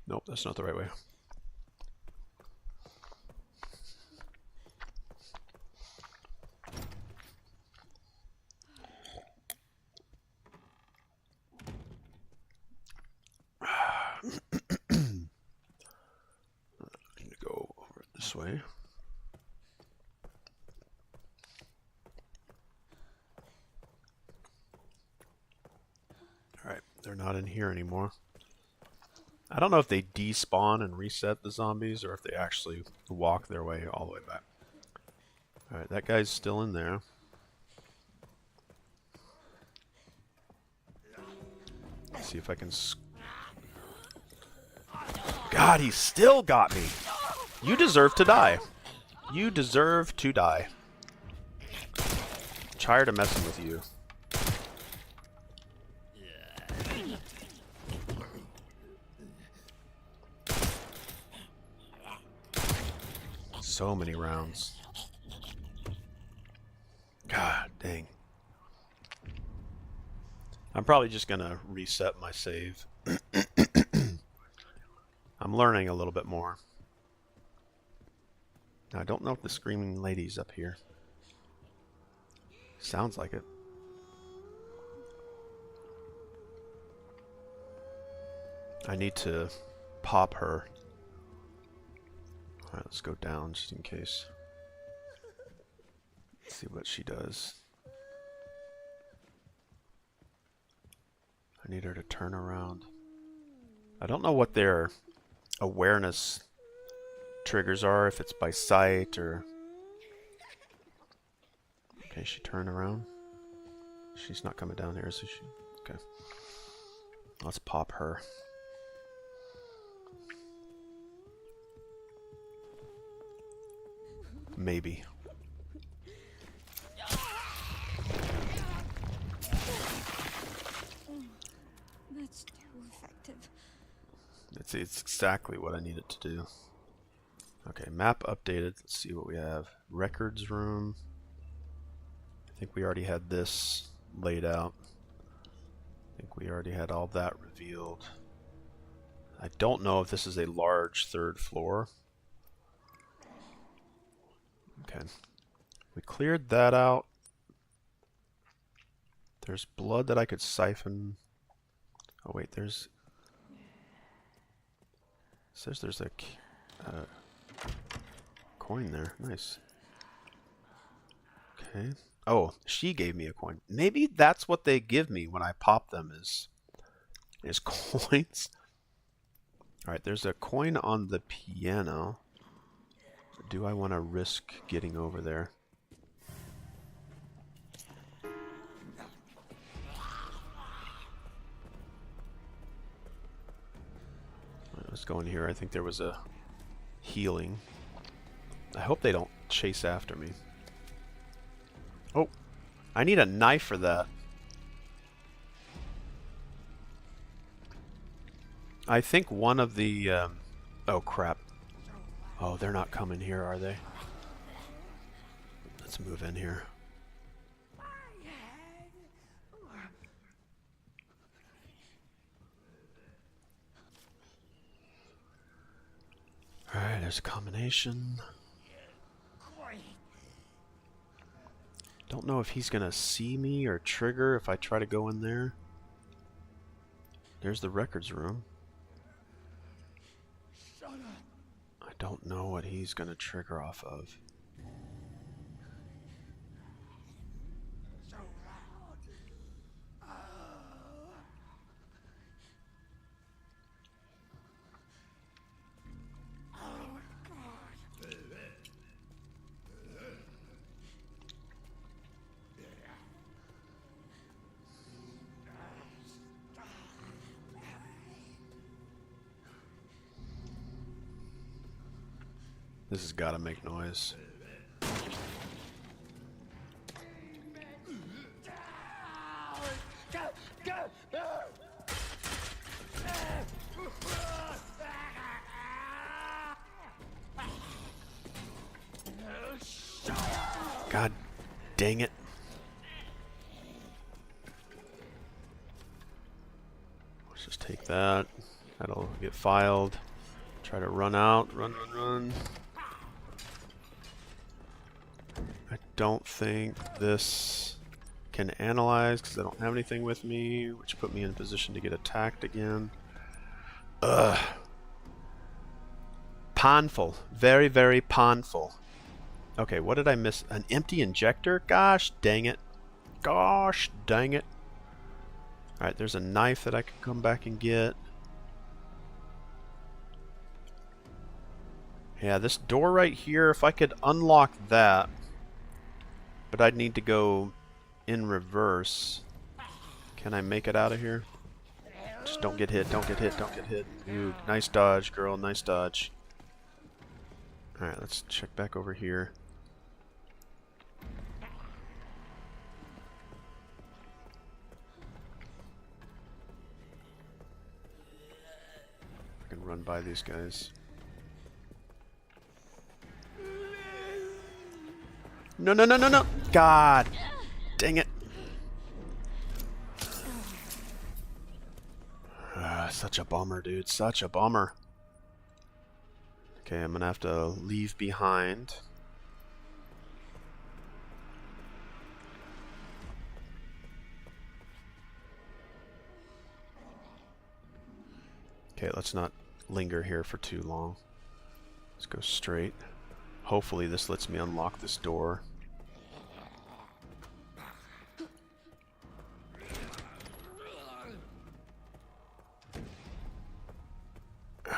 Nope, that's not the right way. I need to go over this way. Alright, they're not in here anymore. I don't know if they despawn and reset the zombies or if they actually walk their way all the way back. Alright, that guy's still in there. Let's see if I can... God, he still got me! You deserve to die. You deserve to die. I'm tired of messing with you. So many rounds. God dang. I'm probably just gonna reset my save. I'm learning a little bit more. Now, I don't know if the screaming lady's up here. Sounds like it. I need to pop her. Alright, let's go down just in case. Let's see what she does. I need her to turn around. I don't know what their awareness triggers are, if it's by sight or... Okay, she turned around. She's not coming down here, is she? Okay. Let's pop her. Maybe. That's too effective. It's exactly what I needed to do. Okay, map updated. Let's see what we have. Records room. I think we already had this laid out. I think we already had all that revealed. I don't know if this is a large third floor. Okay. We cleared that out. There's blood that I could siphon. Oh wait, there's... It says there's a coin there. Nice. Okay. Oh, she gave me a coin. Maybe that's what they give me when I pop them is coins. Alright, there's a coin on the piano. Do I want to risk getting over there? Let's go in here. I think there was a healing. I hope they don't chase after me. Oh, I need a knife for that. I think one of the... oh, crap. Oh, they're not coming here, are they? Let's move in here. Alright, there's a combination. Don't know if he's gonna see me or trigger if I try to go in there. There's the records room. I don't know what he's going to trigger off of. This has got to make noise. God dang it. Let's just take that. That'll get filed. Try to run out. Run. I don't think this can analyze because I don't have anything with me, which put me in a position to get attacked again. Ugh. Painful. Very, very painful. Okay, what did I miss? An empty injector? Gosh dang it. Gosh dang it. Alright, there's a knife that I could come back and get. Yeah, this door right here, if I could unlock that, but I'd need to go in reverse. Can I make it out of here? Just don't get hit, don't get hit, don't get hit. Ooh, nice dodge, girl, nice dodge. Alright, let's check back over here. I can run by these guys. No. God dang it. Such a bummer, dude. Such a bummer. Okay, I'm gonna have to leave behind. Okay, let's not linger here for too long. Let's go straight. Hopefully this lets me unlock this door.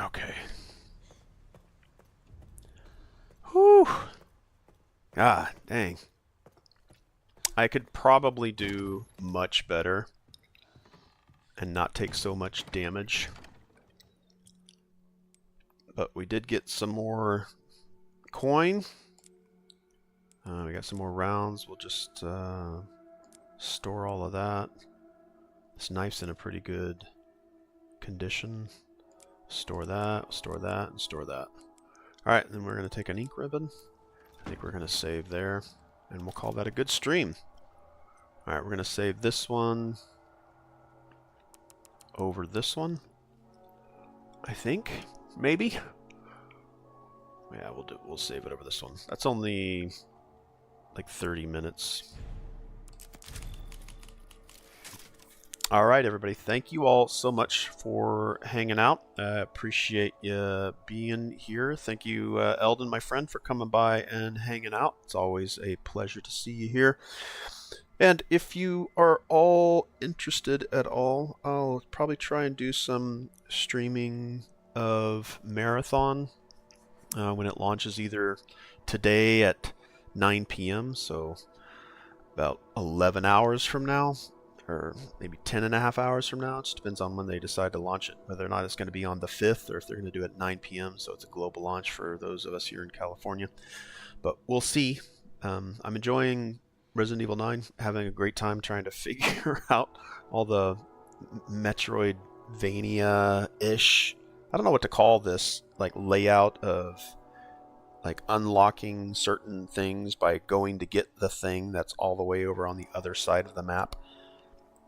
Okay. Whew. Ah, dang. I could probably do much better and not take so much damage. But we did get some more coin. We got some more rounds. We'll just store all of that. This knife's in a pretty good condition. Store that, store that, and store that. Alright, then we're going to take an ink ribbon. I think we're going to save there. And we'll call that a good stream. Alright, we're going to save this one over this one. I think. Maybe. Yeah, we'll save it over this one. That's only like 30 minutes. Alright, everybody. Thank you all so much for hanging out. Appreciate you being here. Thank you, Eldon, my friend, for coming by and hanging out. It's always a pleasure to see you here. And if you are all interested at all, I'll probably try and do some streaming of Marathon when it launches either today at 9 p.m., so about 11 hours from now, or maybe 10 and a half hours from now. It just depends on when they decide to launch it, whether or not it's going to be on the 5th or if they're going to do it at 9 p.m., so it's a global launch for those of us here in California. But we'll see. I'm enjoying Resident Evil 9, having a great time trying to figure out all the Metroidvania-ish, I don't know what to call this, like layout of like unlocking certain things by going to get the thing that's all the way over on the other side of the map.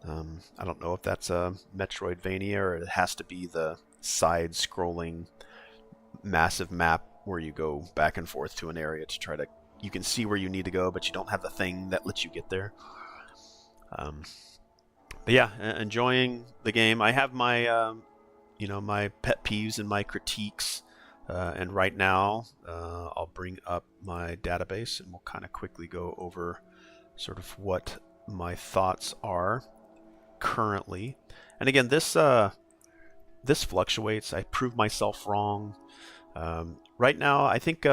I don't know if that's a Metroidvania or it has to be the side-scrolling massive map where you go back and forth to an area to try to, you can see where you need to go, but you don't have the thing that lets you get there. But yeah, enjoying the game. I have my, my pet peeves and my critiques. And right now, I'll bring up my database and we'll kind of quickly go over sort of what my thoughts are currently. And again, this fluctuates. I prove myself wrong. Right now, I think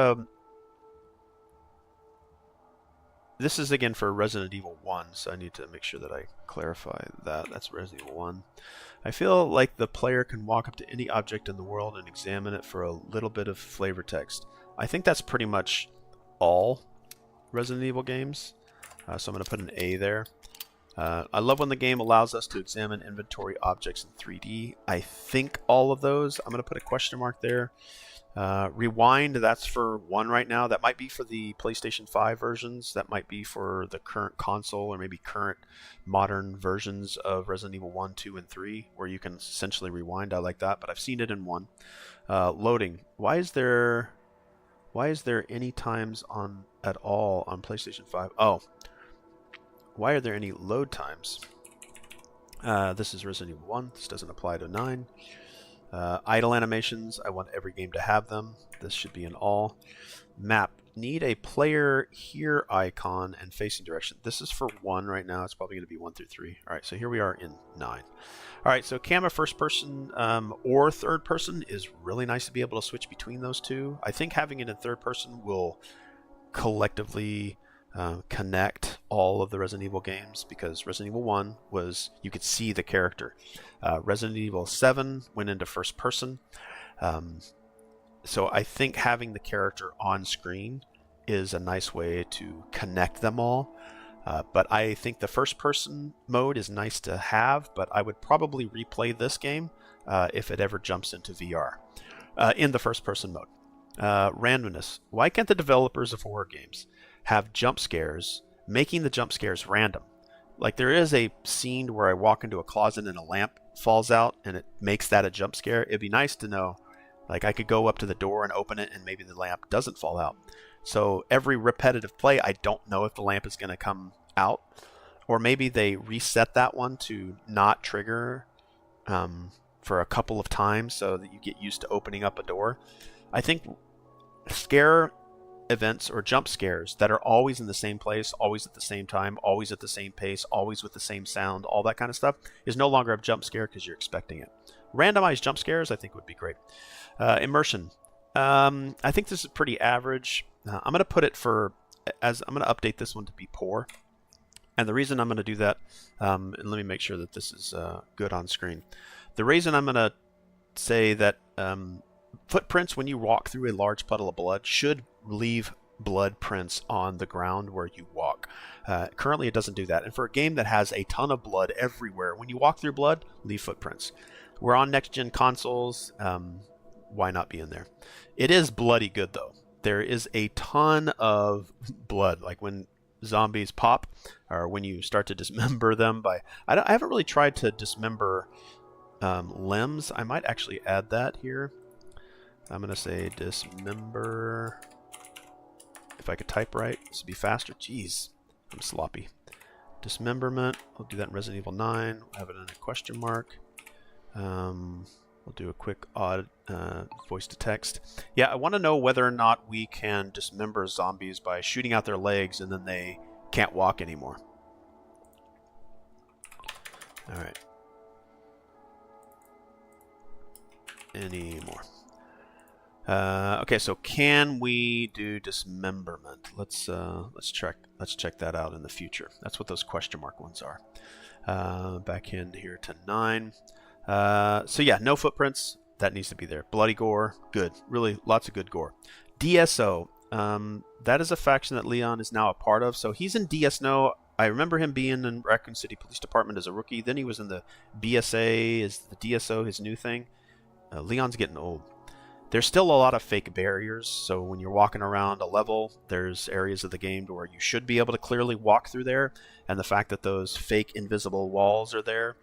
this is again for Resident Evil 1, so I need to make sure that I clarify that. That's Resident Evil 1. I feel like the player can walk up to any object in the world and examine it for a little bit of flavor text. I think that's pretty much all Resident Evil games, so I'm going to put an A there. I love when the game allows us to examine inventory objects in 3D. I think all of those. I'm going to put a question mark there. Rewind, that's for 1 right now. That might be for the PlayStation 5 versions. That might be for the current console or maybe current modern versions of Resident Evil 1, 2, and 3, where you can essentially rewind. I like that, but I've seen it in 1. Loading. Why is there any times on at all on PlayStation 5? Oh, why are there any load times? This is Resident Evil 1. This doesn't apply to 9. Idle animations, I want every game to have them. This should be an all. Map, need a player here icon and facing direction. This is for 1 right now. It's probably going to be 1 through 3. All right, so here we are in 9. All right, so camera first person or third person is really nice to be able to switch between those two. I think having it in third person will collectively connect all of the Resident Evil games, because Resident Evil 1 was, you could see the character. Resident Evil 7 went into first person. So I think having the character on screen is a nice way to connect them all. But I think the first person mode is nice to have, but I would probably replay this game if it ever jumps into VR in the first person mode. Randomness. Why can't the developers of horror games have jump scares, making the jump scares random? Like, there is a scene where I walk into a closet and a lamp falls out and it makes that a jump scare. It'd be nice to know, like, I could go up to the door and open it and maybe the lamp doesn't fall out. So every repetitive play, I don't know if the lamp is going to come out, or maybe they reset that one to not trigger for a couple of times so that you get used to opening up a door. I think scare events or jump scares that are always in the same place, always at the same time, always at the same pace, always with the same sound, all that kind of stuff is no longer a jump scare because you're expecting it. Randomized jump scares I think would be great. Immersion. I think this is pretty average. I'm going to put it I'm going to update this one to be poor. And the reason I'm going to do that, and let me make sure that this is good on screen. The reason I'm going to say that footprints when you walk through a large puddle of blood should leave blood prints on the ground where you walk. Currently it doesn't do that. And for a game that has a ton of blood everywhere, when you walk through blood, leave footprints. We're on next-gen consoles. Why not be in there? It is bloody good, though. There is a ton of blood. Like when zombies pop, or when you start to dismember them by... I haven't really tried to dismember limbs. I might actually add that here. I'm going to say dismember. If I could type right, this would be faster. Jeez, I'm sloppy. Dismemberment. We'll do that in Resident Evil 9. We'll have it in a question mark. We'll do a quick odd voice to text. Yeah, I want to know whether or not we can dismember zombies by shooting out their legs and then they can't walk anymore. All right. Any more? Okay, so can we do dismemberment? Let's check that out in the future. That's what those question mark ones are. Back in here to 9. So yeah, no footprints. That needs to be there. Bloody gore, good. Really, lots of good gore. DSO. That is a faction that Leon is now a part of. So he's in DSO. I remember him being in Raccoon City Police Department as a rookie. Then he was in the BSA. Is the DSO his new thing? Leon's getting old. There's still a lot of fake barriers, so when you're walking around a level, there's areas of the game where you should be able to clearly walk through there, and the fact that those fake invisible walls are there,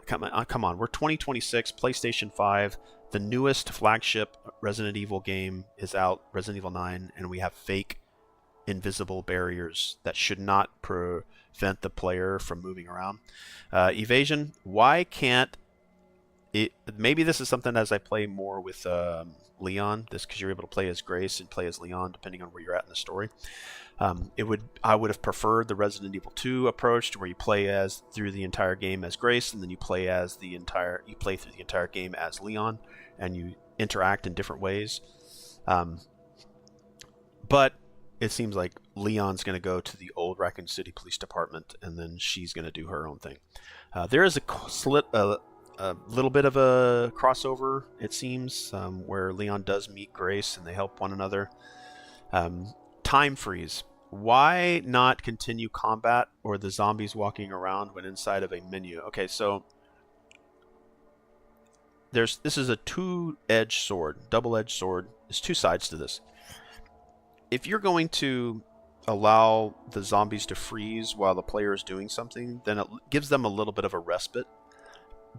come on, we're 2026, PlayStation 5, the newest flagship Resident Evil game is out, Resident Evil 9, and we have fake invisible barriers that should not prevent the player from moving around. Evasion, why can't maybe this is something as I play more with Leon, this because you're able to play as Grace and play as Leon depending on where you're at in the story. I would have preferred the Resident Evil 2 approach to where you play as through the entire game as Grace, and then you play through the entire game as Leon, and you interact in different ways. But it seems like Leon's going to go to the old Raccoon City Police Department, and then she's going to do her own thing. There is a little bit of a crossover, it seems, where Leon does meet Grace and they help one another. Time freeze. Why not continue combat or the zombies walking around when inside of a menu? Okay, so this is a two-edged sword, double-edged sword. There's two sides to this. If you're going to allow the zombies to freeze while the player is doing something, then it gives them a little bit of a respite.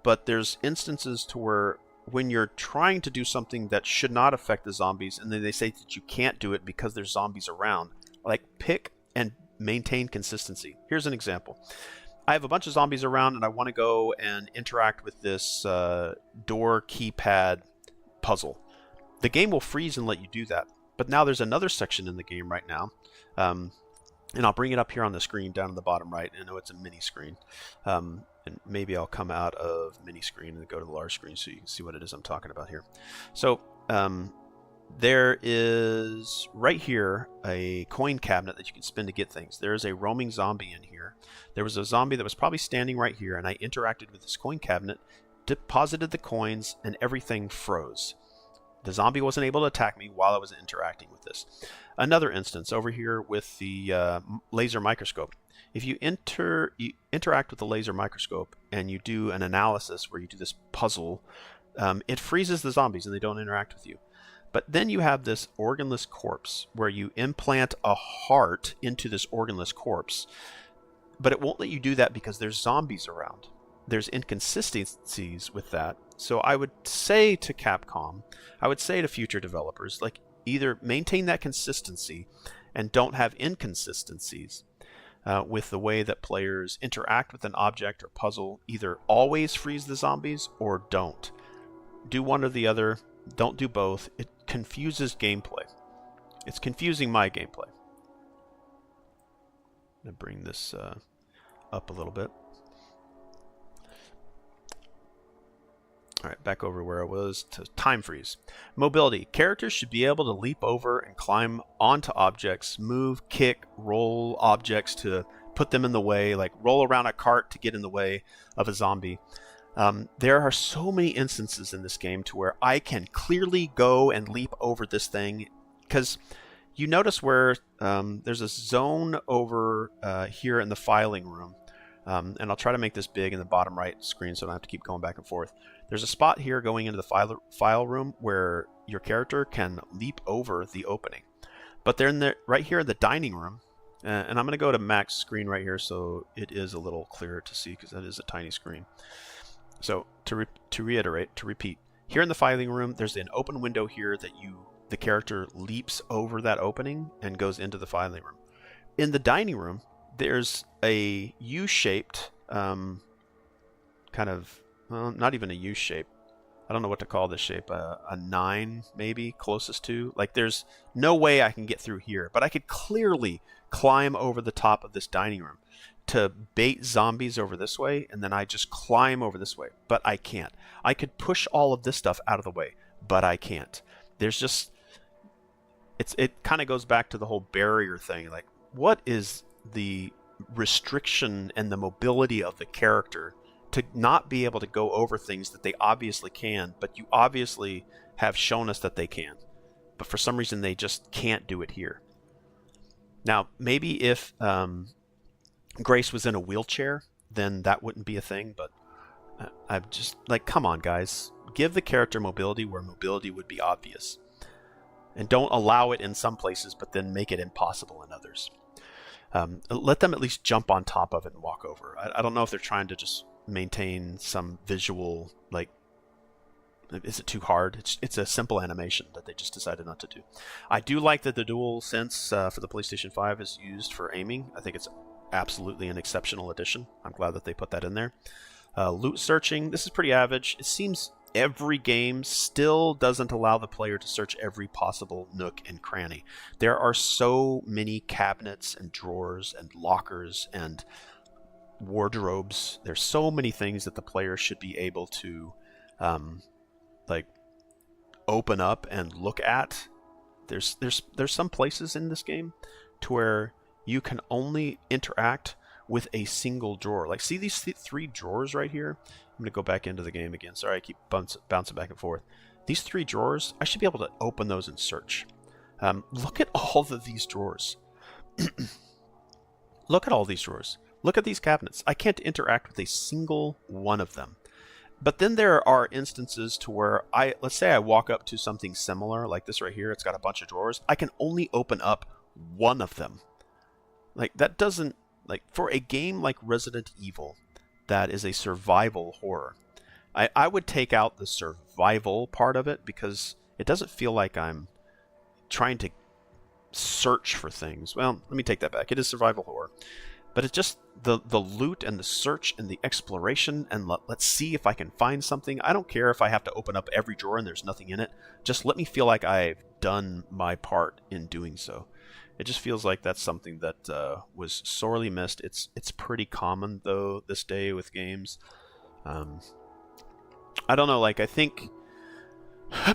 But there's instances to where when you're trying to do something that should not affect the zombies, and then they say that you can't do it because there's zombies around, like pick and maintain consistency. Here's an example. I have a bunch of zombies around and I want to go and interact with this door keypad puzzle. The game will freeze and let you do that. But now there's another section in the game right now, and I'll bring it up here on the screen down in the bottom right. I know it's a mini screen. And maybe I'll come out of mini screen and go to the large screen so you can see what it is I'm talking about here. So there is right here a coin cabinet that you can spin to get things. There is a roaming zombie in here. There was a zombie that was probably standing right here, and I interacted with this coin cabinet, deposited the coins, and everything froze. The zombie wasn't able to attack me while I was interacting with this. Another instance over here with the laser microscope. If you interact with the laser microscope and you do an analysis where you do this puzzle, it freezes the zombies and they don't interact with you. But then you have this organless corpse where you implant a heart into this organless corpse, but it won't let you do that because there's zombies around. There's inconsistencies with that. So I would say to Capcom, I would say to future developers, like, either maintain that consistency and don't have inconsistencies with the way that players interact with an object or puzzle. Either always freeze the zombies or don't. Do one or the other. Don't do both. It confuses gameplay. It's confusing my gameplay. I'm going to bring this up a little bit. Alright, back over where I was to time freeze. Mobility. Characters should be able to leap over and climb onto objects, move, kick, roll objects to put them in the way, like roll around a cart to get in the way of a zombie. There are so many instances in this game to where I can clearly go and leap over this thing, because you notice where there's a zone over here in the filing room. And I'll try to make this big in the bottom right screen so I don't have to keep going back and forth. There's a spot here going into the file room where your character can leap over the opening. But they're right here in the dining room, and I'm going to go to max screen right here so it is a little clearer to see because that is a tiny screen. So to repeat, here in the filing room, there's an open window here that the character leaps over that opening and goes into the filing room. In the dining room, there's a U-shaped kind of, well, not even a U-shape. I don't know what to call this shape. A 9 maybe, closest to. Like, there's no way I can get through here, but I could clearly climb over the top of this dining room to bait zombies over this way, and then I just climb over this way, but I can't. I could push all of this stuff out of the way, but I can't. There's just, it kind of goes back to the whole barrier thing. Like, what is the restriction and the mobility of the character to not be able to go over things that they obviously can, but you obviously have shown us that they can, but for some reason they just can't do it here. Now, maybe if Grace was in a wheelchair, then that wouldn't be a thing, but I'm just like, come on, guys. Give the character mobility where mobility would be obvious. And don't allow it in some places, but then make it impossible in others. Let them at least jump on top of it and walk over. I don't know if they're trying to just maintain some visual, like, is it too hard? It's a simple animation that they just decided not to do. I do like that the DualSense for the PlayStation 5 is used for aiming. I think it's absolutely an exceptional addition. I'm glad that they put that in there. Loot searching, this is pretty average. It seems every game still doesn't allow the player to search every possible nook and cranny. There are so many cabinets and drawers and lockers and wardrobes. There's so many things that the player should be able to like open up and look at. There's some places in this game to where you can only interact with a single drawer. Like, see these three drawers right here? I'm going to go back into the game again. Sorry, I keep bouncing back and forth. These three drawers, I should be able to open those and search. Look at all of these drawers. Look at all these drawers. Look at these cabinets. I can't interact with a single one of them. But then there are instances to where let's say I walk up to something similar, like this right here. It's got a bunch of drawers. I can only open up one of them. Like, that doesn't, like, for a game like Resident Evil, that is a survival horror, I would take out the survival part of it, because it doesn't feel like I'm trying to search for things. Well, let me take that back. It is survival horror. But it's just the loot and the search and the exploration, and let's see if I can find something. I don't care if I have to open up every drawer and there's nothing in it. Just let me feel like I've done my part in doing so. It just feels like that's something that was sorely missed. It's pretty common, though, this day with games. I don't know, like, I think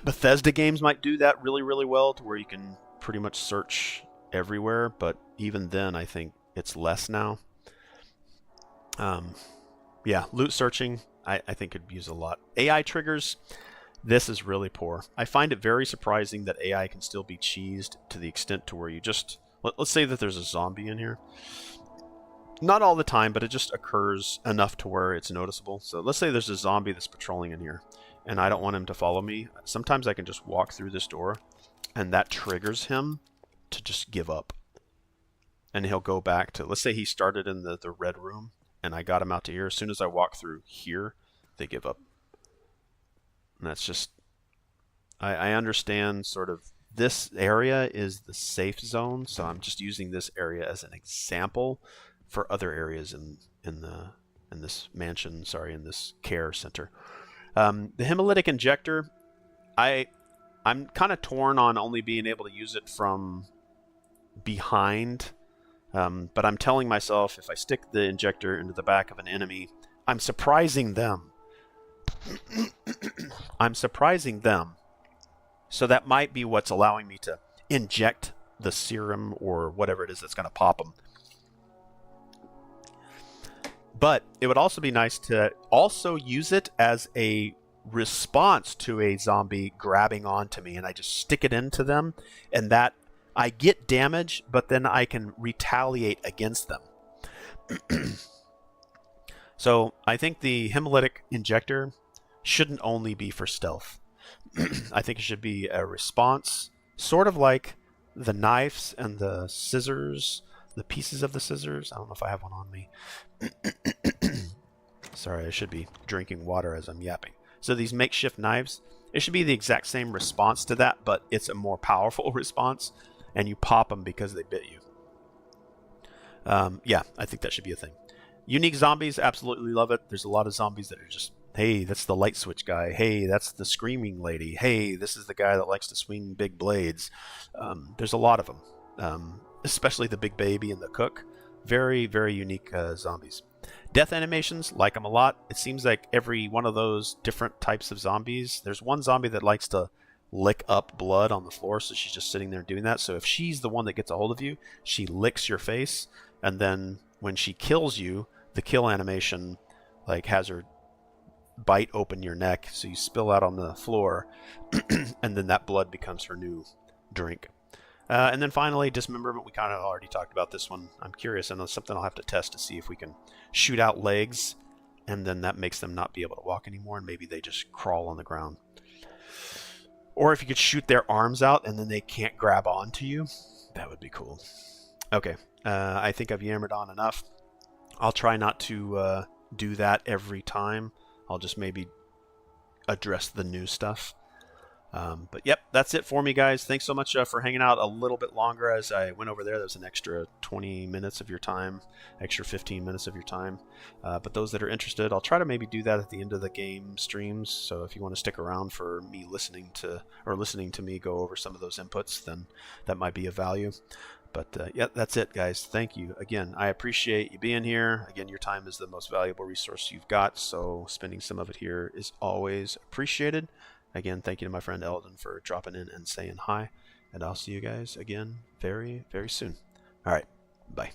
Bethesda games might do that really, really well, to where you can pretty much search everywhere, but even then, I think it's less now. Yeah, loot searching, I think could use a lot. AI triggers, this is really poor. I find it very surprising that AI can still be cheesed to the extent to where you just... Let's say that there's a zombie in here. Not all the time, but it just occurs enough to where it's noticeable. So let's say there's a zombie that's patrolling in here, and I don't want him to follow me. Sometimes I can just walk through this door, and that triggers him to just give up. And he'll go back to... Let's say he started in the red room, and I got him out to here. As soon as I walk through here, they give up. And that's just... I understand sort of this area is the safe zone, so I'm just using this area as an example for other areas in this mansion, in this care center. The hemolytic injector, I'm kind of torn on only being able to use it from behind, but I'm telling myself if I stick the injector into the back of an enemy, I'm surprising them. I'm surprising them. So that might be what's allowing me to inject the serum or whatever it is that's going to pop them. But it would also be nice to also use it as a response to a zombie grabbing onto me, and I just stick it into them, and that I get damage, but then I can retaliate against them. So I think the hemolytic injector shouldn't only be for stealth. I think it should be a response, sort of like the knives and the scissors, the pieces of the scissors. I don't know if I have one on me. Sorry, I should be drinking water as I'm yapping. So these makeshift knives, it should be the exact same response to that, but it's a more powerful response, and you pop them because they bit you. Yeah, I think that should be a thing. Unique zombies, absolutely love it. There's a lot of zombies that are just, hey, that's the light switch guy. Hey, that's the screaming lady. Hey, this is the guy that likes to swing big blades. There's a lot of them, especially the big baby and the cook. Very, very unique zombies. Death animations, like them a lot. It seems like every one of those different types of zombies, there's one zombie that likes to lick up blood on the floor, so she's just sitting there doing that. So if she's the one that gets a hold of you, she licks your face, and then when she kills you, the kill animation like has her bite open your neck, so you spill out on the floor, and then that blood becomes her new drink. And then finally, dismemberment. We kind of already talked about this one. I'm curious, and it's something I'll have to test to see if we can shoot out legs, and then that makes them not be able to walk anymore, and maybe they just crawl on the ground. Or if you could shoot their arms out, and then they can't grab onto you, that would be cool. Okay, I think I've yammered on enough. I'll try not to do that every time. I'll just maybe address the new stuff. But yep, that's it for me, guys. Thanks so much for hanging out a little bit longer as I went over there. There was an extra 20 minutes of your time, extra 15 minutes of your time. But those that are interested, I'll try to maybe do that at the end of the game streams. So if you want to stick around for me listening to me go over some of those inputs, then that might be of value. But yeah, that's it, guys. Thank you again. I appreciate you being here. Again, your time is the most valuable resource you've got, so spending some of it here is always appreciated. Again, thank you to my friend Eldon for dropping in and saying hi, and I'll see you guys again very, very soon. All right, bye.